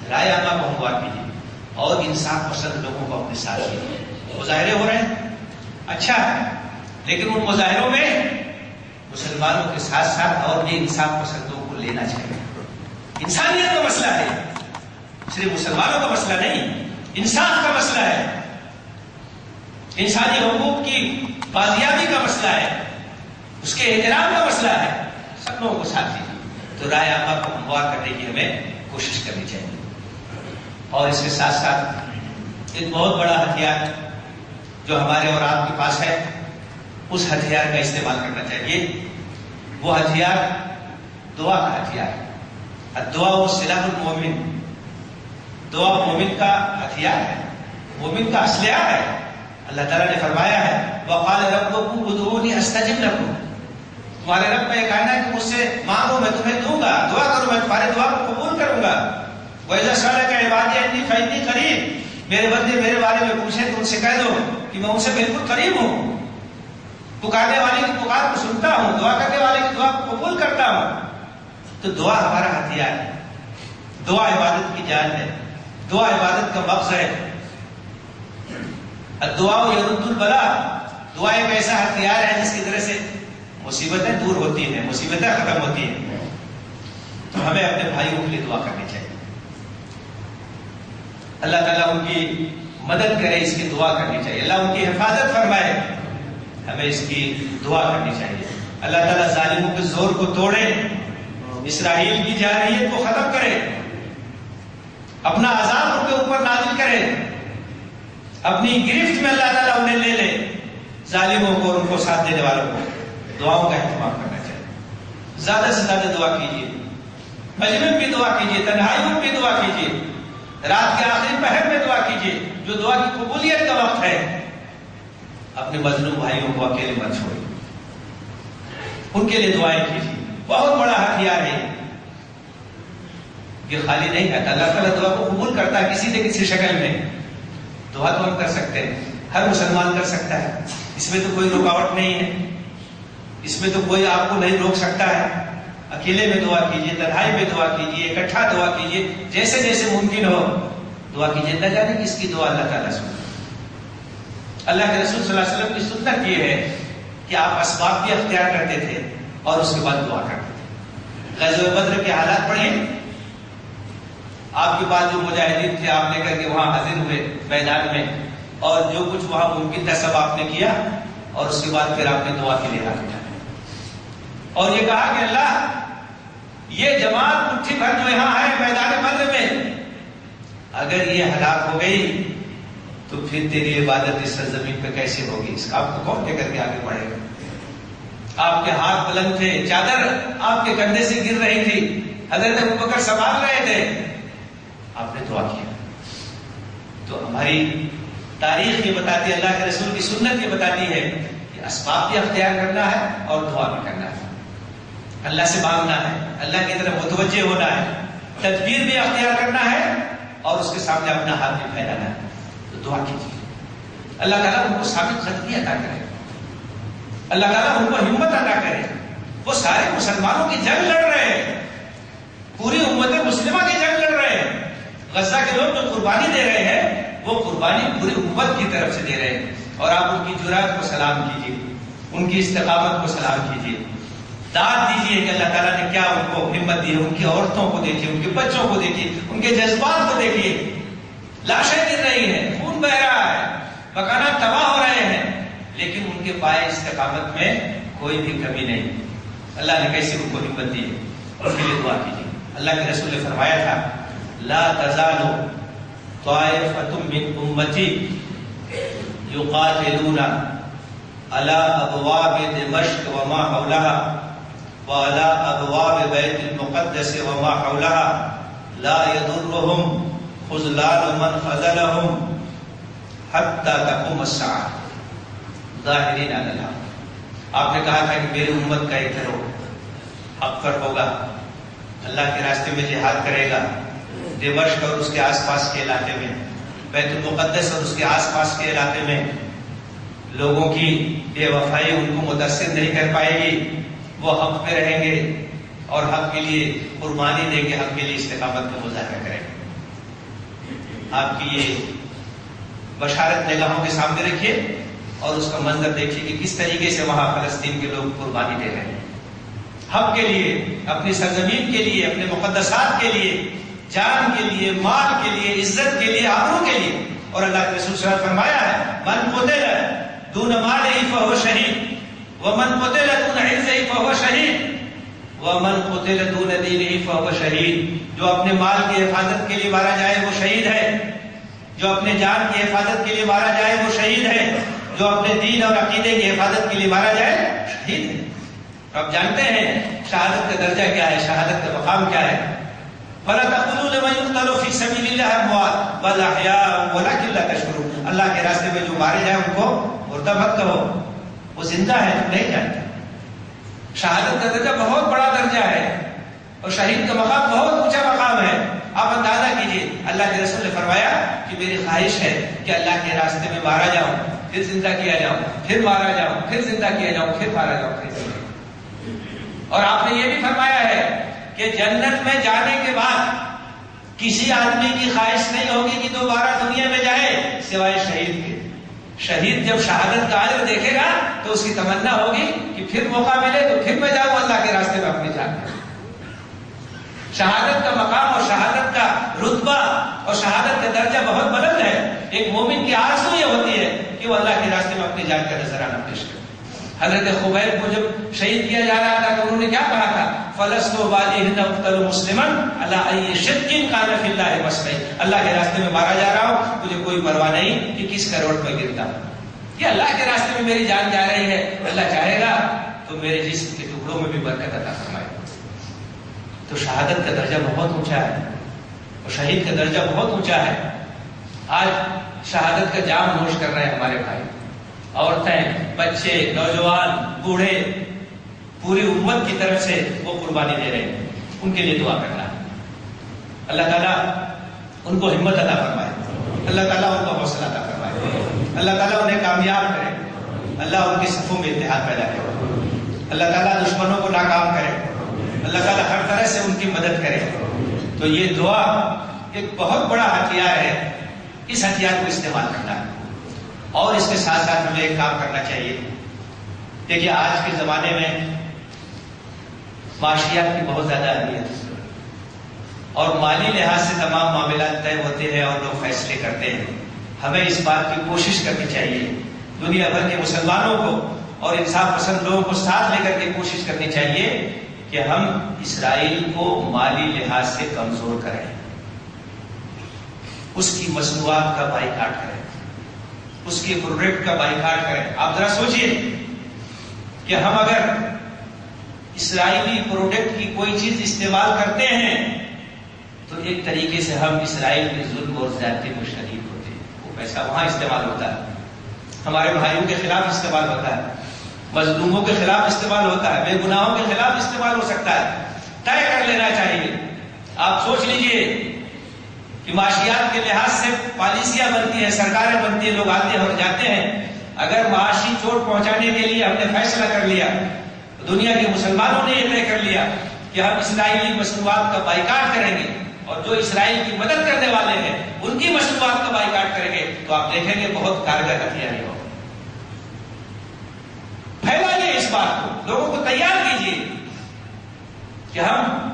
رائے عامہ کو ہموار کیجیے اور انصاف پسند لوگوں کو اپنے ساتھ کیجیے. مظاہرے ہو رہے ہیں, اچھا ہے, لیکن ان مظاہروں میں مسلمانوں کے ساتھ ساتھ اور بھی انصاف پسندوں کو لینا چاہیے. انسانیت کا مسئلہ ہے, صرف مسلمانوں کا مسئلہ نہیں, انصاف کا مسئلہ ہے, انسانی حقوق کی بازیابی کا مسئلہ ہے, اس کے احترام کا مسئلہ ہے. سب لوگوں کو ساتھ دیجیے. تو رائے عامہ کو ہموار کرنے کی ہمیں کوشش کرنی چاہیے. اور اس کے ساتھ ساتھ ایک بہت بڑا ہتھیار جو ہمارے اور آپ کے پاس ہے, اس ہتھیار کا استعمال کرنا چاہیے. وہ ہتھیار دعا کا ہتھیار ہے. الدعاء سلاح المومن, دعا مومن کا ہتھیار ہے, مومن کا اسلحہ ہے. اللہ تعالیٰ نے فرمایا ہے وقال ربکم ادعونی استجب لکم, تمہارے رب کا یہ کہنا ہے کہ مجھ سے مانگو میں تمہیں دوں گا, دعا کرو میں تمہاری دعا کو قبول کروں گا. وَإِذَا سَأَلَكَ عِبَادِي عَنِّي فَإِنِّي قَرِيبٌ, میرے بندے میرے بارے میں پوچھیں تو ان سے کہہ دو کہ میں ان سے بالکل قریب ہوں, پکارنے والے کی پکار کو سنتا ہوں, دعا کرنے والے کی دعا کو قبول کرتا ہوں. تو دعا ہمارا ہتھیار ہے, دعا عبادت کی جان ہے, دعا عبادت کا مغز ہے. الدعاء یرد البلاء, دعا ایک ایسا ہتھیار ہے جس کی طرح سے مصیبتیں دور ہوتی ہیں, مصیبتیں ختم ہوتی ہیں. تو ہمیں اپنے بھائیوں کے لیے دعا کرنی چاہیے. اللہ تعالیٰ ان کی مدد کرے, اس کی دعا کرنی چاہیے. اللہ ان کی حفاظت فرمائے, ہمیں اس کی دعا کرنی چاہیے. اللہ تعالیٰ ظالموں کے زور کو توڑے, اسرائیل کی جارحیت کو ختم کرے, اپنا عذاب ان کے اوپر نازل کرے, اپنی گرفت میں اللہ تعالیٰ انہیں لے لے. ظالموں کو اور ان کو ساتھ دینے والوں کو دعاؤں کا اہتمام کرنا چاہیے. زیادہ سے زیادہ دعا کیجیے, مجمع میں بھی دعا کیجیے, تنہائیوں میں بھی دعا کیجیے, رات کے آخری پہر میں دعا کیجیے. جو دعا کی قبولیت کا وقت ہے, اپنے مظلوم بھائیوں کو اکیلے مت چھوڑیے, ان کے لیے دعائیں کیجیے. بہت بڑا ہتھیار ہے, یہ خالی نہیں کہتا. اللہ تعالیٰ دعا کو قبول کرتا ہے کسی نہ کسی شکل میں. دعا تو ہم کر سکتے ہیں, ہر مسلمان کر سکتا ہے, اس میں تو کوئی رکاوٹ نہیں ہے, اس میں تو کوئی آپ کو نہیں روک سکتا ہے. اکیلے میں دعا کیجیے، تنہائی میں دعا کیجیے، اکٹھا دعا کیجیے، جیسے جیسے ممکن ہو دعا کیجیے. نہ جانے کس کی دعا اللہ تعالیٰ سنتا. اللہ کے رسول صلی اللہ علیہ وسلم کی سنت یہ ہے کہ آپ اسباب بھی اختیار کرتے تھے اور اس کے بعد دعا کرتے تھے. غزوہ بدر کے حالات پڑھیے. آپ کے پاس جو مجاہدین تھے آپ لے کر کے وہاں حاضر ہوئے میدان میں، اور جو کچھ وہاں ممکن تھا سب آپ نے کیا، اور اس کے بعد پھر آپ نے دعا کے لیے ہاتھ اٹھایا اور یہ کہا کہ اللہ یہ جماعت مٹھی بھر جو یہاں ہے میدان بدر میں، اگر یہ ہلاک ہو گئی تو پھر تیری عبادت اس سرزمین پہ کیسے ہوگی؟ اس کا آپ کو کون لے کر کے آگے بڑھے گا؟ آپ کے ہاتھ بلند تھے، چادر آپ کے کندھے سے گر رہی تھی، حضرت ابوبکر سنبھال رہے تھے، آپ نے دعا کیا. تو ہماری تاریخ یہ بتاتی ہے، اللہ کے رسول کی سنت یہ بتاتی ہے کہ اسباب بھی اختیار کرنا ہے اور دعا بھی کرنا ہے. اللہ سے مانگنا ہے، اللہ کی طرف متوجہ ہونا ہے، تدبیر بھی اختیار کرنا ہے اور اس کے سامنے اپنا ہاتھ بھی پھیلانا ہے. تو دعا کیجیے، اللہ تعالیٰ ان کو ثابت قدمی عطا کرے، اللہ تعالیٰ ان کو ہمت عطا کرے. وہ سارے مسلمانوں کی جنگ لڑ رہے ہیں، پوری امت مسلمہ کی جنگ لڑ رہے ہیں. غزہ کے لوگ جو قربانی دے رہے ہیں وہ قربانی پوری امت کی طرف سے دے رہے ہیں، اور آپ ان کی جرأت کو سلام کیجیے، ان کی استقامت کو سلام کیجیے، داد دیجیے کہ اللہ تعالیٰ نے کیا ان کو ہمت دی ہے. ان کی عورتوں کو دیکھیے، ان کے بچوں کو دیکھیے، ان کے جذبات کو دیکھیے. لاشیں گر رہی ہیں، خون بہ رہا ہے، مکانات تباہ ہو رہے ہیں، لیکن ان کے پائے استقامت میں کوئی بھی کمی نہیں. اللہ نے کیسے ان کو ہمت دی ہے، اس کے لیے دعا کیجیے. اللہ کے رسول نے فرمایا تھا لا تزال طائفة من امتی یقاتلون على ابواب دمشق وما حولها وعلى ابواب بیت المقدس وما حولها لا يضرهم خذلان من خذلهم حتى تقوم الساعة ظاہرین علی الحق. آپ نے کہا تھا کہ میری امت کا ایک گروہ حق پر ہوگا، اللہ کے راستے میں جہاد کرے گا، دمشق اور اس کے آس پاس کے علاقے میں، بیت المقدس اور اس کے آس پاس کے علاقے میں لوگوں کی بے وفائی ان کو متاثر نہیں کر پائے گی. وہ حق پہ رہیں گے اور حق کے لیے قربانی دیں گے، حق کے لیے استقامت کا مظاہرہ کریں گے. آپ کی یہ بشارت نگاہوں کے سامنے رکھیے اور اس کا منظر دیکھیے کہ کس طریقے سے وہاں فلسطین کے لوگ قربانی دے رہے ہیں حق کے لیے، اپنی سرزمین کے لیے، اپنے مقدسات کے لیے، جان کے لیے، مال کے لیے، عزت کے لیے، آبرو کے لیے. اور اللہ کے رسول صلی اللہ علیہ وسلم فرمایا ہے من قتل دون مالہ فهو شہید ومن قتل دون عرضہ فهو شہید ومن قتل دون دینہ فهو شہید. جو اپنے مال کی حفاظت کے لیے مارا جائے وہ شہید ہے، جو اپنے جان کی حفاظت کے لیے مارا جائے وہ شہید ہے، جو اپنے دین اور عقیدے کی حفاظت کے لیے مارا جائے شہید ہے. اب جانتے ہیں شہادت کا درجہ کیا ہے، شہادت کا مقام کیا ہے. فَلَا تَقُولُوا لِمَن يُقْتَلُ فِي سَبِيلِ اللَّهِ أَمْوَاتٌ بَلْ أَحْيَاءٌ وَلَكِن لَا تَشْعُرُونَ. اللہ کے راستے میں جو مارے جائیں ان کو مردہ مت کہو، وہ زندہ ہے، تم نہیں جانتے. شہادت کا درجہ بہت بڑا درجہ ہے اور شہید کا مقام بہت اونچا مقام ہے. آپ اندازہ کیجیے، اللہ کے رسول نے فرمایا کہ میری خواہش ہے کہ اللہ کے راستے میں مارا جاؤں، پھر زندہ کیا جاؤں، پھر مارا جاؤں، پھر زندہ کیا جاؤں، پھر مارا جاؤں، پھر زندہ. اور آپ نے یہ بھی فرمایا ہے کہ جنت میں جانے کے بعد کسی آدمی کی خواہش نہیں ہوگی کہ دوبارہ دنیا میں جائے سوائے شہید کے. شہید جب شہادت کا اجر دیکھے گا تو اس کی تمنا ہوگی کہ پھر موقع ملے تو پھر میں جاؤں اللہ کے راستے میں اپنی جان میں. شہادت کا مقام اور شہادت کا رتبہ اور شہادت کا درجہ بہت بلند ہے. ایک مومن کی آرزو یہ ہوتی ہے کہ وہ اللہ کے راستے میں اپنی جان کا نذرانہ پیش کرے. حضرت خبیب کو جب شہید کیا جا رہا تھا تو انہوں نے کیا کہا تھا؟ فَلَسْتُ بَالِهِنَّ أُقْتَلُ مُسْلِمًا عَلَىٰ أَيِّ شِقٍّ كَانَ فِي اللَّهِ مَسْلَيْهِ. اللہ کے راستے میں مارا جا رہا ہوں، مجھے کوئی پرواہ نہیں کہ کس کروڑ میں گرتا ہوں. یہ اللہ کے راستے میں میری جان جا رہی ہے، اللہ چاہے گا تو میرے جسم کے ٹکڑوں میں بھی برکت عطا فرمائے. تو شہادت کا درجہ بہت اونچا ہے اور شہید کا درجہ بہت اونچا ہے. آج شہادت کا جام نوش کر رہے ہیں ہمارے بھائی، عورتیں، بچے، نوجوان، بوڑھے، پوری امت کی طرف سے وہ قربانی دے رہے ہیں. ان کے لیے دعا کرنا ہے. اللہ تعالیٰ ان کو ہمت عطا فرمائے، اللہ تعالیٰ ان کو حوصلہ عطا فرمائے، اللہ تعالیٰ انہیں کامیاب کرے، اللہ ان کی صفوں میں اتحاد پیدا کرے، اللہ تعالیٰ دشمنوں کو ناکام کرے، اللہ تعالیٰ ہر طرح سے ان کی مدد کرے. تو یہ دعا ایک بہت بڑا ہتھیار ہے، اس ہتھیار کو استعمال کرنا ہے. اور اس کے ساتھ ساتھ ہمیں ایک کام کرنا چاہیے. دیکھیے آج کے زمانے میں معاشیات کی بہت زیادہ اہمیت ہے، اور مالی لحاظ سے تمام معاملات طے ہوتے ہیں اور لوگ فیصلے کرتے ہیں. ہمیں اس بات کی کوشش کرنی چاہیے، دنیا بھر کے مسلمانوں کو اور انصاف پسند لوگوں کو ساتھ لے کر کے کوشش کرنی چاہیے کہ ہم اسرائیل کو مالی لحاظ سے کمزور کریں، اس کی مصنوعات کا بائیکاٹ کریں، اس کی پروڈکٹ کا بائیکاٹ کریں. آپ ذرا سوچئے کہ ہم اگر اسرائیلی پروڈکٹ کی کوئی چیز استعمال کرتے ہیں تو ایک طریقے سے ہم اسرائیل کے ظلم اور زیادتی کو شریک ہوتے ہیں. وہ پیسہ وہاں استعمال ہوتا ہے، ہمارے بھائیوں کے خلاف استعمال ہوتا ہے، مظلوموں کے خلاف استعمال ہوتا ہے، بے گناہوں کے خلاف استعمال ہو سکتا ہے. طے کر لینا چاہیے. آپ سوچ لیجئے کہ معاشیات کے لحاظ سے پالیسیاں بنتی ہیں، سرکاریں بنتی ہیں، لوگ آتے ہیں اور جاتے ہیں. اگر معاشی چوٹ پہنچانے کے لیے ہم نے فیصلہ کر لیا، دنیا کے مسلمانوں نے یہ طے کر لیا کہ ہم اسرائیلی مصنوعات کا بائیکاٹ کریں گے، اور جو اسرائیل کی مدد کرنے والے ہیں ان کی مصنوعات کا بائیکاٹ کریں گے، تو آپ دیکھیں گے بہت کارگر ہتھیار ہوگا. پھیلائیے اس بات کو، لوگوں کو تیار کیجیے کہ ہم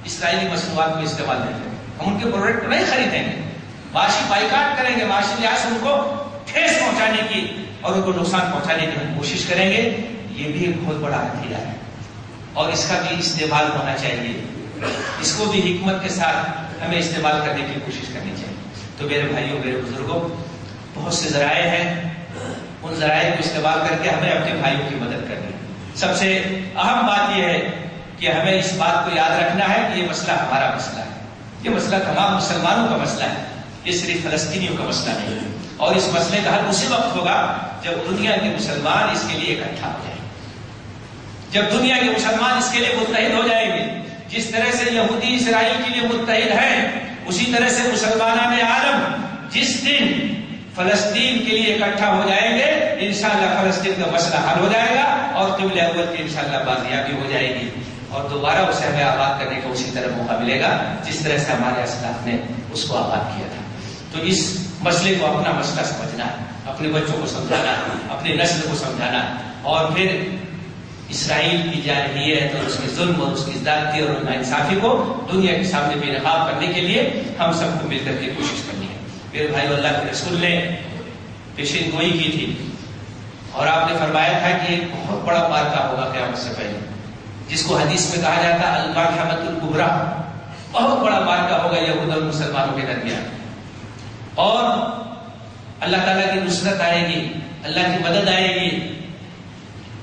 اسرائیلی مصنوعات کو استعمال نہیں کریں گے، ہم ان کے پروڈکٹ نہیں خریدیں گے، معاشی بائیکاٹ کریں گے، معاشی لحاظ سے ان کو ٹھیس پہنچانے کی اور ان کو نقصان پہنچانے کی ہم کوشش کریں گے. یہ بھی ایک بہت بڑا ہتھیار ہے اور اس کا بھی استعمال ہونا چاہیے. اس کو بھی حکمت کے ساتھ ہمیں استعمال کرنے کی کوشش کرنی چاہیے. تو میرے بھائیوں، میرے بزرگوں، بہت سے ذرائع ہیں، ان ذرائع کو استعمال کر کے ہمیں اپنے بھائیوں کی مدد کرنی ہے. سب سے اہم بات یہ ہے کہ ہمیں اس بات کو یاد رکھنا ہے کہ یہ مسئلہ ہمارا مسئلہ ہے، یہ مسئلہ تمام مسلمانوں کا مسئلہ ہے، یہ صرف فلسطینیوں کا مسئلہ نہیں ہے. اور اس مسئلے کا حل اسی وقت ہوگا جب دنیا کے مسلمان اس کے لیے اکٹھا ہو جائیں، جب دنیا کے مسلمان اس کے لیے متحد ہو جائیں گے. جس طرح سے یہودی اسرائیل کے لیے متحد ہیں، اسی طرح سے مسلمانان عالم جس دن فلسطین کے لیے اکٹھا ہو جائیں گے، انشاءاللہ فلسطین کا مسئلہ حل ہو جائے گا اور قبلہ اول کی انشاءاللہ بازیابی ہو جائے گی، اور دوبارہ اسے ہمیں آباد کرنے کا اسی طرح موقع ملے گا جس طرح سے ہمارے اسلاف نے اس کو آباد کیا تھا. تو اس مسئلے کو اپنا مسئلہ سمجھنا ہے، اپنے بچوں کو سمجھانا ہے، اپنے نسل کو سمجھانا ہے، اور پھر اسرائیل کی جارحیت اور اس کے ظلم اور اس کی زیادتی اور ناانصافی کو دنیا کے سامنے بے نقاب کرنے کے لیے ہم سب کو مل کر کے کوشش کرنی ہے. میرے بھائی، اللہ کے رسول نے پیشین گوئی کی تھی اور آپ نے فرمایا تھا کہ ایک بہت بڑا معرکہ ہوگا قیامت سے پہلے، جس کو حدیث میں کہا جاتا ہے الملحمۃ الکبریٰ. بہت بڑا معرکہ ہوگا یہود اور مسلمانوں کے درمیان، اور اللہ تعالیٰ کی نصرت آئے گی، اللہ کی مدد آئے گی،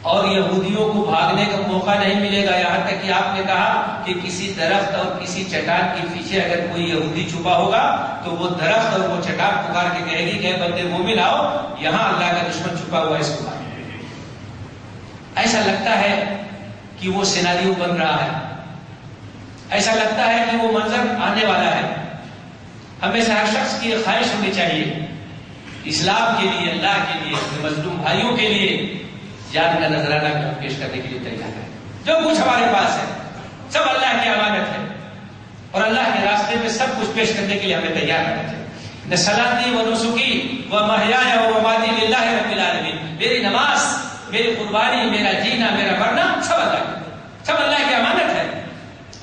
اور یہودیوں کو بھاگنے کا موقع نہیں ملے گا. یہاں تک کہ آپ نے کہا کہ کسی درخت اور کسی چٹان کے پیچھے اگر کوئی یہودی چھپا ہوگا تو وہ درخت اور وہ چٹان پکار کے کہے گی کہ اے بندے مومن آؤ، یہاں اللہ کا دشمن چھپا ہوا ہے، اس کو مارو. ایسا لگتا ہے کہ وہ سیناریو بن رہا ہے، ایسا لگتا ہے کہ وہ منظر آنے والا ہے. ہمیں سے ہر شخص کی یہ خواہش ہونی چاہیے اسلام کے لیے، اللہ کے لیے، مظلوم بھائیوں کے لیے جان کا نذرانہ پیش کرنے کے لیے تیار ہے. جو کچھ ہمارے پاس ہے سب اللہ کی امانت ہے، اور اللہ کے راستے میں سب کچھ پیش کرنے کے لیے ہمیں تیار رہنا چاہیے. صلاتی و نسکی و محیایا و مماتی للہ رب العالمین. میری نماز، میری قربانی، میرا جینا، میرا مرنا سب اللہ کی امانت ہے.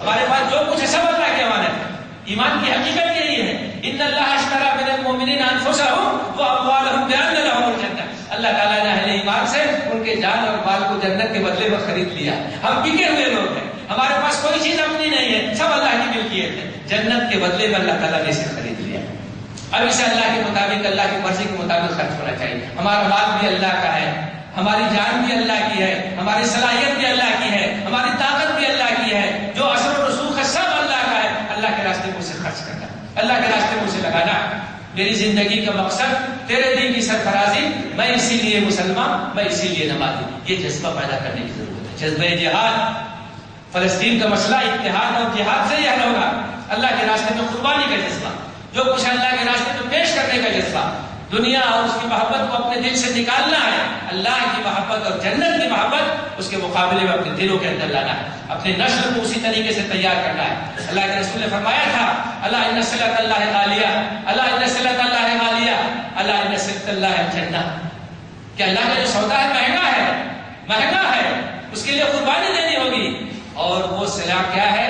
ہمارے پاس جو کچھ ہے سب اللہ کی امانت ہے. ایمان کی حقیقت یہی ہے، ان اللہ اشتری من المؤمنین انفسهم واموالهم بان لهم الجنہ. اللہ تعالیٰ نے اہل ایمان سے ان کے جان اور مال کو جنت کے بدلے میں خرید لیا. ہم بکے ہوئے لوگ ہیں، ہمارے پاس کوئی چیز اپنی نہیں ہے، سب اللہ کی ملکیت ہے. جنت کے بدلے میں اللہ تعالیٰ نے اسے خرید لیا. اب اسے اللہ کے مطابق، اللہ کی مرضی کے مطابق خرچ ہونا چاہیے. ہمارا مال بھی اللہ کا ہے، ہماری جان بھی اللہ کی ہے، ہماری صلاحیت بھی اللہ کی ہے، ہماری طاقت بھی اللہ کی ہے، جو اثر و رسوخ ہے سب اللہ کا ہے. اللہ کے راستے میں اسے خرچ کرنا، اللہ کے راستے میں اسے لگانا. میری زندگی کا مقصد تیرے دین کی سرفرازی، میں اسی لیے مسلمان، میں اسی لیے نمازی. یہ جذبہ پیدا کرنے کی ضرورت ہے، جذبہ جہاد. فلسطین کا مسئلہ اتحاد اور جہاد سے ہی حل ہوگا. اللہ کے راستے میں قربانی کا جذبہ، جو کچھ اللہ کے راستے میں پیش کرنے کا جذبہ. دنیا اور اس کی محبت کو اپنے دل سے نکالنا ہے، اللہ کی محبت اور جنت کی محبت اس کے مقابلے میں اپنے دلوں کے اندر لانا ہے، اپنے نسل کو اسی طریقے سے تیار کرنا ہے۔ اللہ کے رسول نے فرمایا تھا الا ان صلۃ اللہ غالیہ، الا ان صلۃ اللہ غالیہ، الا ان صلۃ اللہ الجنہ، کہ اللہ کا جو سودا ہے مہنگا ہے، اس کے لیے قربانی دینی ہوگی، اور وہ صلاح کیا ہے،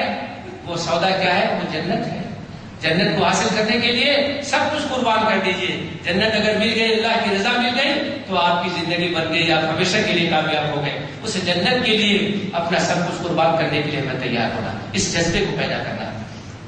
وہ سودا کیا ہے، وہ جنت ہے۔ جنت کو حاصل کرنے کے لیے سب کچھ قربان کر دیجئے۔ جنت اگر مل گئی، اللہ کی رضا مل گئی، تو آپ کی زندگی بن گئی، آپ ہمیشہ کے لیے کامیاب ہو گئے۔ اس جنت کے لیے اپنا سب کچھ قربان کرنے کے لیے ہمیں تیار ہونا، اس جذبے کو پیدا کرنا،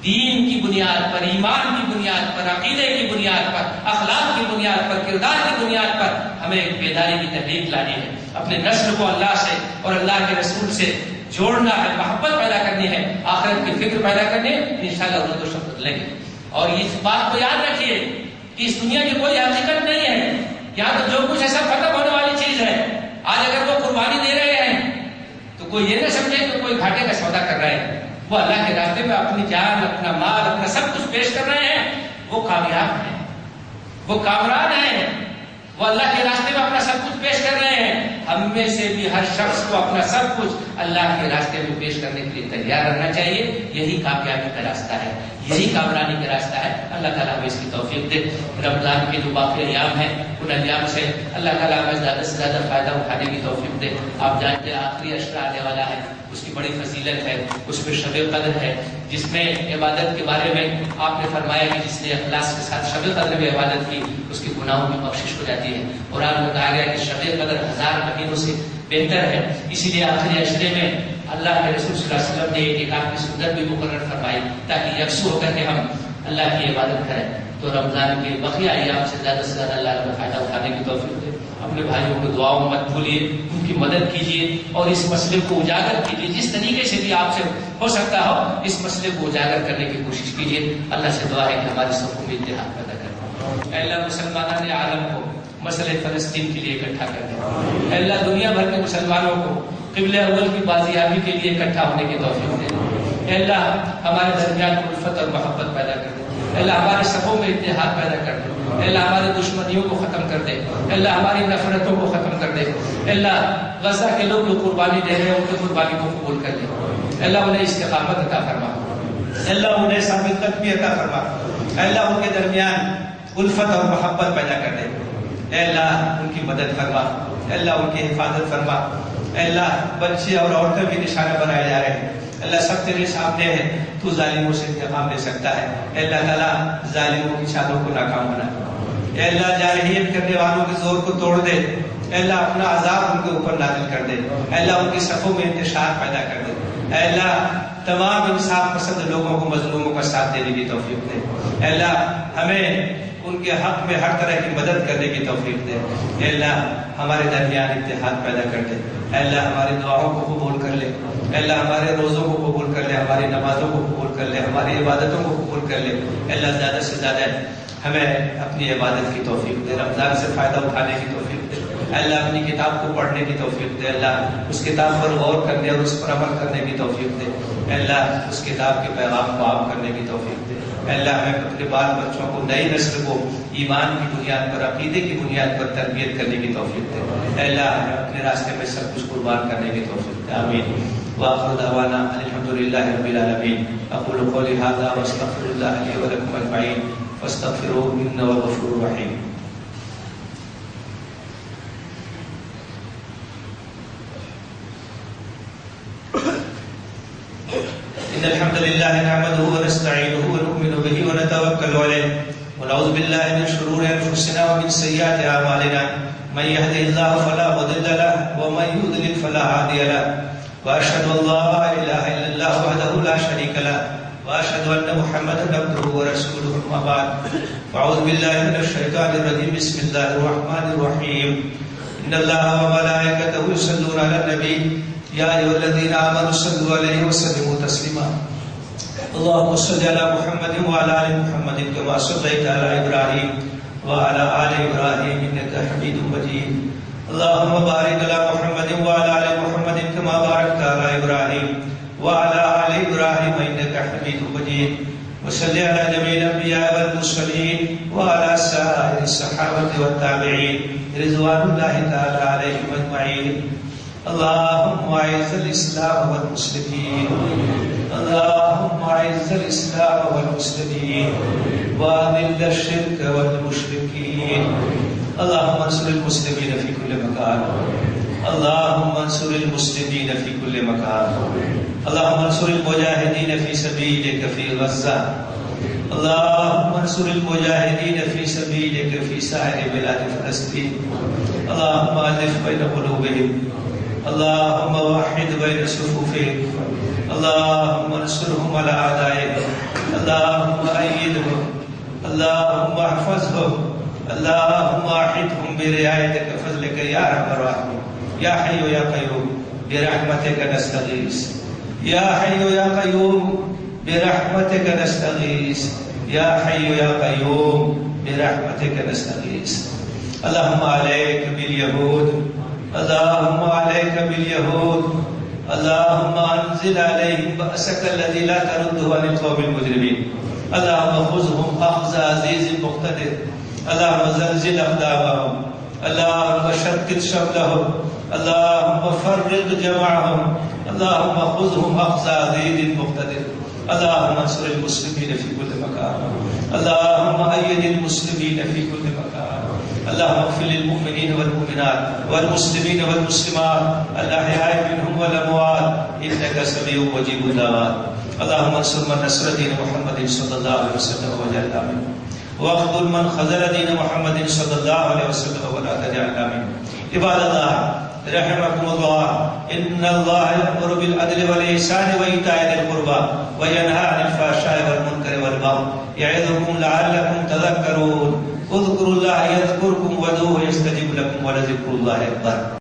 دین کی بنیاد پر، ایمان کی بنیاد پر، عقیدے کی بنیاد پر، اخلاق کی بنیاد پر، کردار کی بنیاد پر ہمیں ایک بیداری کی تحریک لانی ہے، اپنے نسل کو اللہ سے اور اللہ کے رسول سے جوڑنا ہے، محبت پیدا کرنی ہے، آخرت کی فکر پیدا کرنی ہے، انشاءاللہ روز و شب بدلیں گے۔ اور اس بات کو یاد رکھیے کہ اس دنیا کی کوئی حقیقت نہیں ہے، یہاں تو جو کچھ ہے سب ختم ہونے والی چیز ہے۔ آج اگر وہ قربانی دے رہے ہیں تو کوئی یہ نہ سمجھے کہ کوئی گھاٹے کا سودا کر رہے ہیں، وہ اللہ کے راستے میں اپنی جان، اپنا مال، اپنا سب کچھ پیش کر رہے ہیں، وہ کامیاب ہیں، وہ کامران ہیں، وہ اللہ کے راستے میں اپنا سب کچھ پیش کر رہے ہیں۔ ہم میں سے بھی ہر شخص کو اپنا سب کچھ اللہ کے راستے میں پیش کرنے کے لیے تیار رہنا چاہیے، یہی کامیابی کا راستہ ہے، یہی کامرانی کا راستہ ہے۔ اللہ تعالیٰ ہمیں اس کی توفیق دے۔ رمضان کے جو باقی ایام ہیں ان ایام سے اللہ تعالیٰ ہمیں زیادہ سے زیادہ فائدہ اٹھانے کی توفیق دے۔ آپ جانتے ہیں آخری عشرہ آنے والا ہے، اس کی بڑی فضیلت ہے، اس میں شب قدر ہے، جس میں عبادت کے بارے میں آپ نے فرمایا کہ جس نے اخلاص کے ساتھ شب قدر میں عبادت کی اس کے گناہوں کی بخشش ہو جاتی ہے۔ قرآن میں بتایا گیا کہ شب قدر 1000 مہینوں سے بہتر ہے، اسی لیے آخری عشرے میں اللہ کے رسول صلی اللہ علیہ وسلم نے اعتکاف کی سنت بھی مقرر فرمائی تاکہ یکسو ہو کر کے ہم اللہ کی عبادت کریں۔ تو رمضان کے بقیہ ایام سے زیادہ اللہ کا فائدہ اٹھانے کی توفیق دے۔ اپنے بھائیوں کو دعاؤں مت بھولیے، ان کی مدد کیجیے اور اس مسئلے کو اجاگر کیجیے، جس طریقے سے بھی آپ سے ہو سکتا ہو اس مسئلے کو اجاگر کرنے کی کوشش کیجیے۔ اللہ سے دعا ہے کہ ہماری صفوں میں اتحاد پیدا کرے۔ اے اللہ مسلمانان عالم کو مسئلہ فلسطین کے لیے اکٹھا کر دے۔ اے اللہ دنیا بھر کے مسلمانوں کو قبلہ اول کی بازیابی کے لیے اکٹھا ہونے کی توفیق دے۔ اے اللہ ہمارے درمیان الفت اور محبت پیدا کر دے۔ اے اللہ ہمارے صفوں میں اتحاد پیدا کر دے۔ اے اللہ ہماری دشمنیوں کو ختم کر دے۔ اے اللہ ہماری نفرتوں کو ختم کر دے۔ اے اللہ غزہ کے لوگ جو قربانی دے رہے ہیں ان کی قربانی کو قبول کر لے۔ اے اللہ انہیں استقامت عطا فرما۔ اے اللہ انہیں ثابت قدمی عطا فرما۔ اے اللہ ان کے درمیان الفت اور محبت پیدا کر دے۔ اے اللہ ان کی مدد فرما۔ اے اللہ ان کی حفاظت فرما۔ اے اللہ بچے اور عورتیں بھی نشانہ بنائے جا رہے ہیں، اللہ سب تیرے سامنے ہے، تو ظالموں سے انتقام لے سکتا ہے۔ اے اللہ تعالیٰ ظالموں کی چالوں کو ناکام بنا۔ اے اللہ جارحیت کرنے والوں کے زور کو توڑ دے۔ اے اللہ اپنا عذاب ان کے اوپر نازل کر دے۔ اے اللہ ان کی صفوں میں انتشار پیدا کر دے۔ اے اللہ تمام انصاف پسند لوگوں کو مظلوموں کا ساتھ دینے کی توفیق دے۔ اے اللہ ہمیں ان کے حق میں ہر طرح کی مدد کرنے کی توفیق دے۔ اے اللہ ہمارے درمیان اتحاد پیدا کر دے۔ اے اللہ ہماری دعاؤں کو قبول کر لے۔ اے اللہ ہمارے روزوں کو قبول کر لے، ہماری نمازوں کو قبول کر لے، ہماری عبادتوں کو قبول کر لے۔ اے اللہ زیادہ سے زیادہ ہمیں اپنی عبادت کی توفیق دے، رمضان سے فائدہ اٹھانے کی توفیق دے۔ اے اللہ اپنی کتاب کو پڑھنے کی توفیق دے۔ اللہ اس کتاب پر غور کرنے اور اس پر عمل کرنے کی توفیق دے۔ اے اللہ اس کتاب کے پیغام کو عام کرنے کی توفیق دے۔ اے اللہ ہمیں اپنے بال بچوں کو، نئی نسل کو ایمان کی بنیاد پر، عقیدے کی بنیاد پر تربیت کرنے کی توفیق دے۔ اے اللہ ہمیں اپنے راستے میں سب کچھ قربان کرنے کی توفیق دے۔ آمین۔ وآخر دعوانا الحمدللہ رب العالمین۔ اقول قولی ھذا واستغفر اللہ لی ولکم اجمعین فاستغفروہ انہ هو الغفور الرحیم۔ إن الحمد لله نحمده ونستعينه ونؤمن به ونتوكل عليه ونعوذ بالله من شرور أنفسنا ومن سيئات أعمالنا من يهده الله فلا مضل له ومن يضلل فلا هادي له وأشهد أن لا إله إلا الله وحده لا شريك له وأشهد أن محمدا عبده ورسوله أما بعد فأعوذ بالله من الشيطان الرجيم بسم الله الرحمن الرحيم إن الله وملائكته يصلون على النبي يا أيها الذين آمنوا صلوا عليه وسلموا تسليما اللهم صل على محمد وعلى آل محمد كما صليت على إبراهيم وعلى آل إبراهيم إنك حميد مجيد اللهم بارك على محمد وعلى آل محمد كما باركت على إبراهيم وعلى آل إبراهيم إنك حميد مجيد وصل على جميع الأنبياء والمرسلين وعلى سائر الصحابة والتابعين رضوان الله تعالى عليهم أجمعين. اللهم أعز الإسلام والمسلمين، اللهم أعز الإسلام والمسلمين وأذل الشرك والمشركين. اللهم انصر المسلمين في كل مكان، اللهم انصر المسلمين في كل مكان. اللهم انصر المجاهدين في سبيلك في غزة، اللهم انصر المجاهدين في سبيلك في سائر بلاد فلسطين. اللهم ألف بين قلوبهم، اللهم وحد بين صفوفهم، اللهم انصرهم على أعدائهم، اللهم أيدهم، اللهم احفظهم، اللهم أحدهم برعايتك فضلك يا رب الراحمين. يا حي يا قيوم برحمتك نستغيث، يا حي يا قيوم برحمتك نستغيث، يا حي يا قيوم برحمتك نستغيث. اللهم عليك باليهود، اللهم عليك باليهود، اللهم انزل عليهم بأسك الذي لا ترده عن القوم المجرمين. اللهم خذهم أخذ عزيز مقتدر، اللهم زلزل أقدامهم، اللهم شتت شملهم، اللهم فرق جمعهم، اللهم خذهم أخذ عزيز مقتدر. اللهم انصر المسلمين في كل مكان، اللهم أيد المسلمين في كل مكان. اللهم اغفر للمؤمنين والمؤمنات والمسلمين والمسلمات الأحياء منهم والأموات إنك سميع مجيب الدعوات. اللهم انصر من نصر دين محمد صلى الله عليه وسلم وجعلنا منه، واخذل من خذل دين محمد صلى الله عليه وسلم ولا تجعلنا منه. عباد الله رحمكم الله، إن الله يأمر بالعدل والإحسان وإيتاء ذي القربى وينهى عن الفحشاء والمنكر والبغي يعظكم لعلكم تذكرون. اذكروا الله يذكركم وادعوه يستجب لكم ولذكر الله أكبر.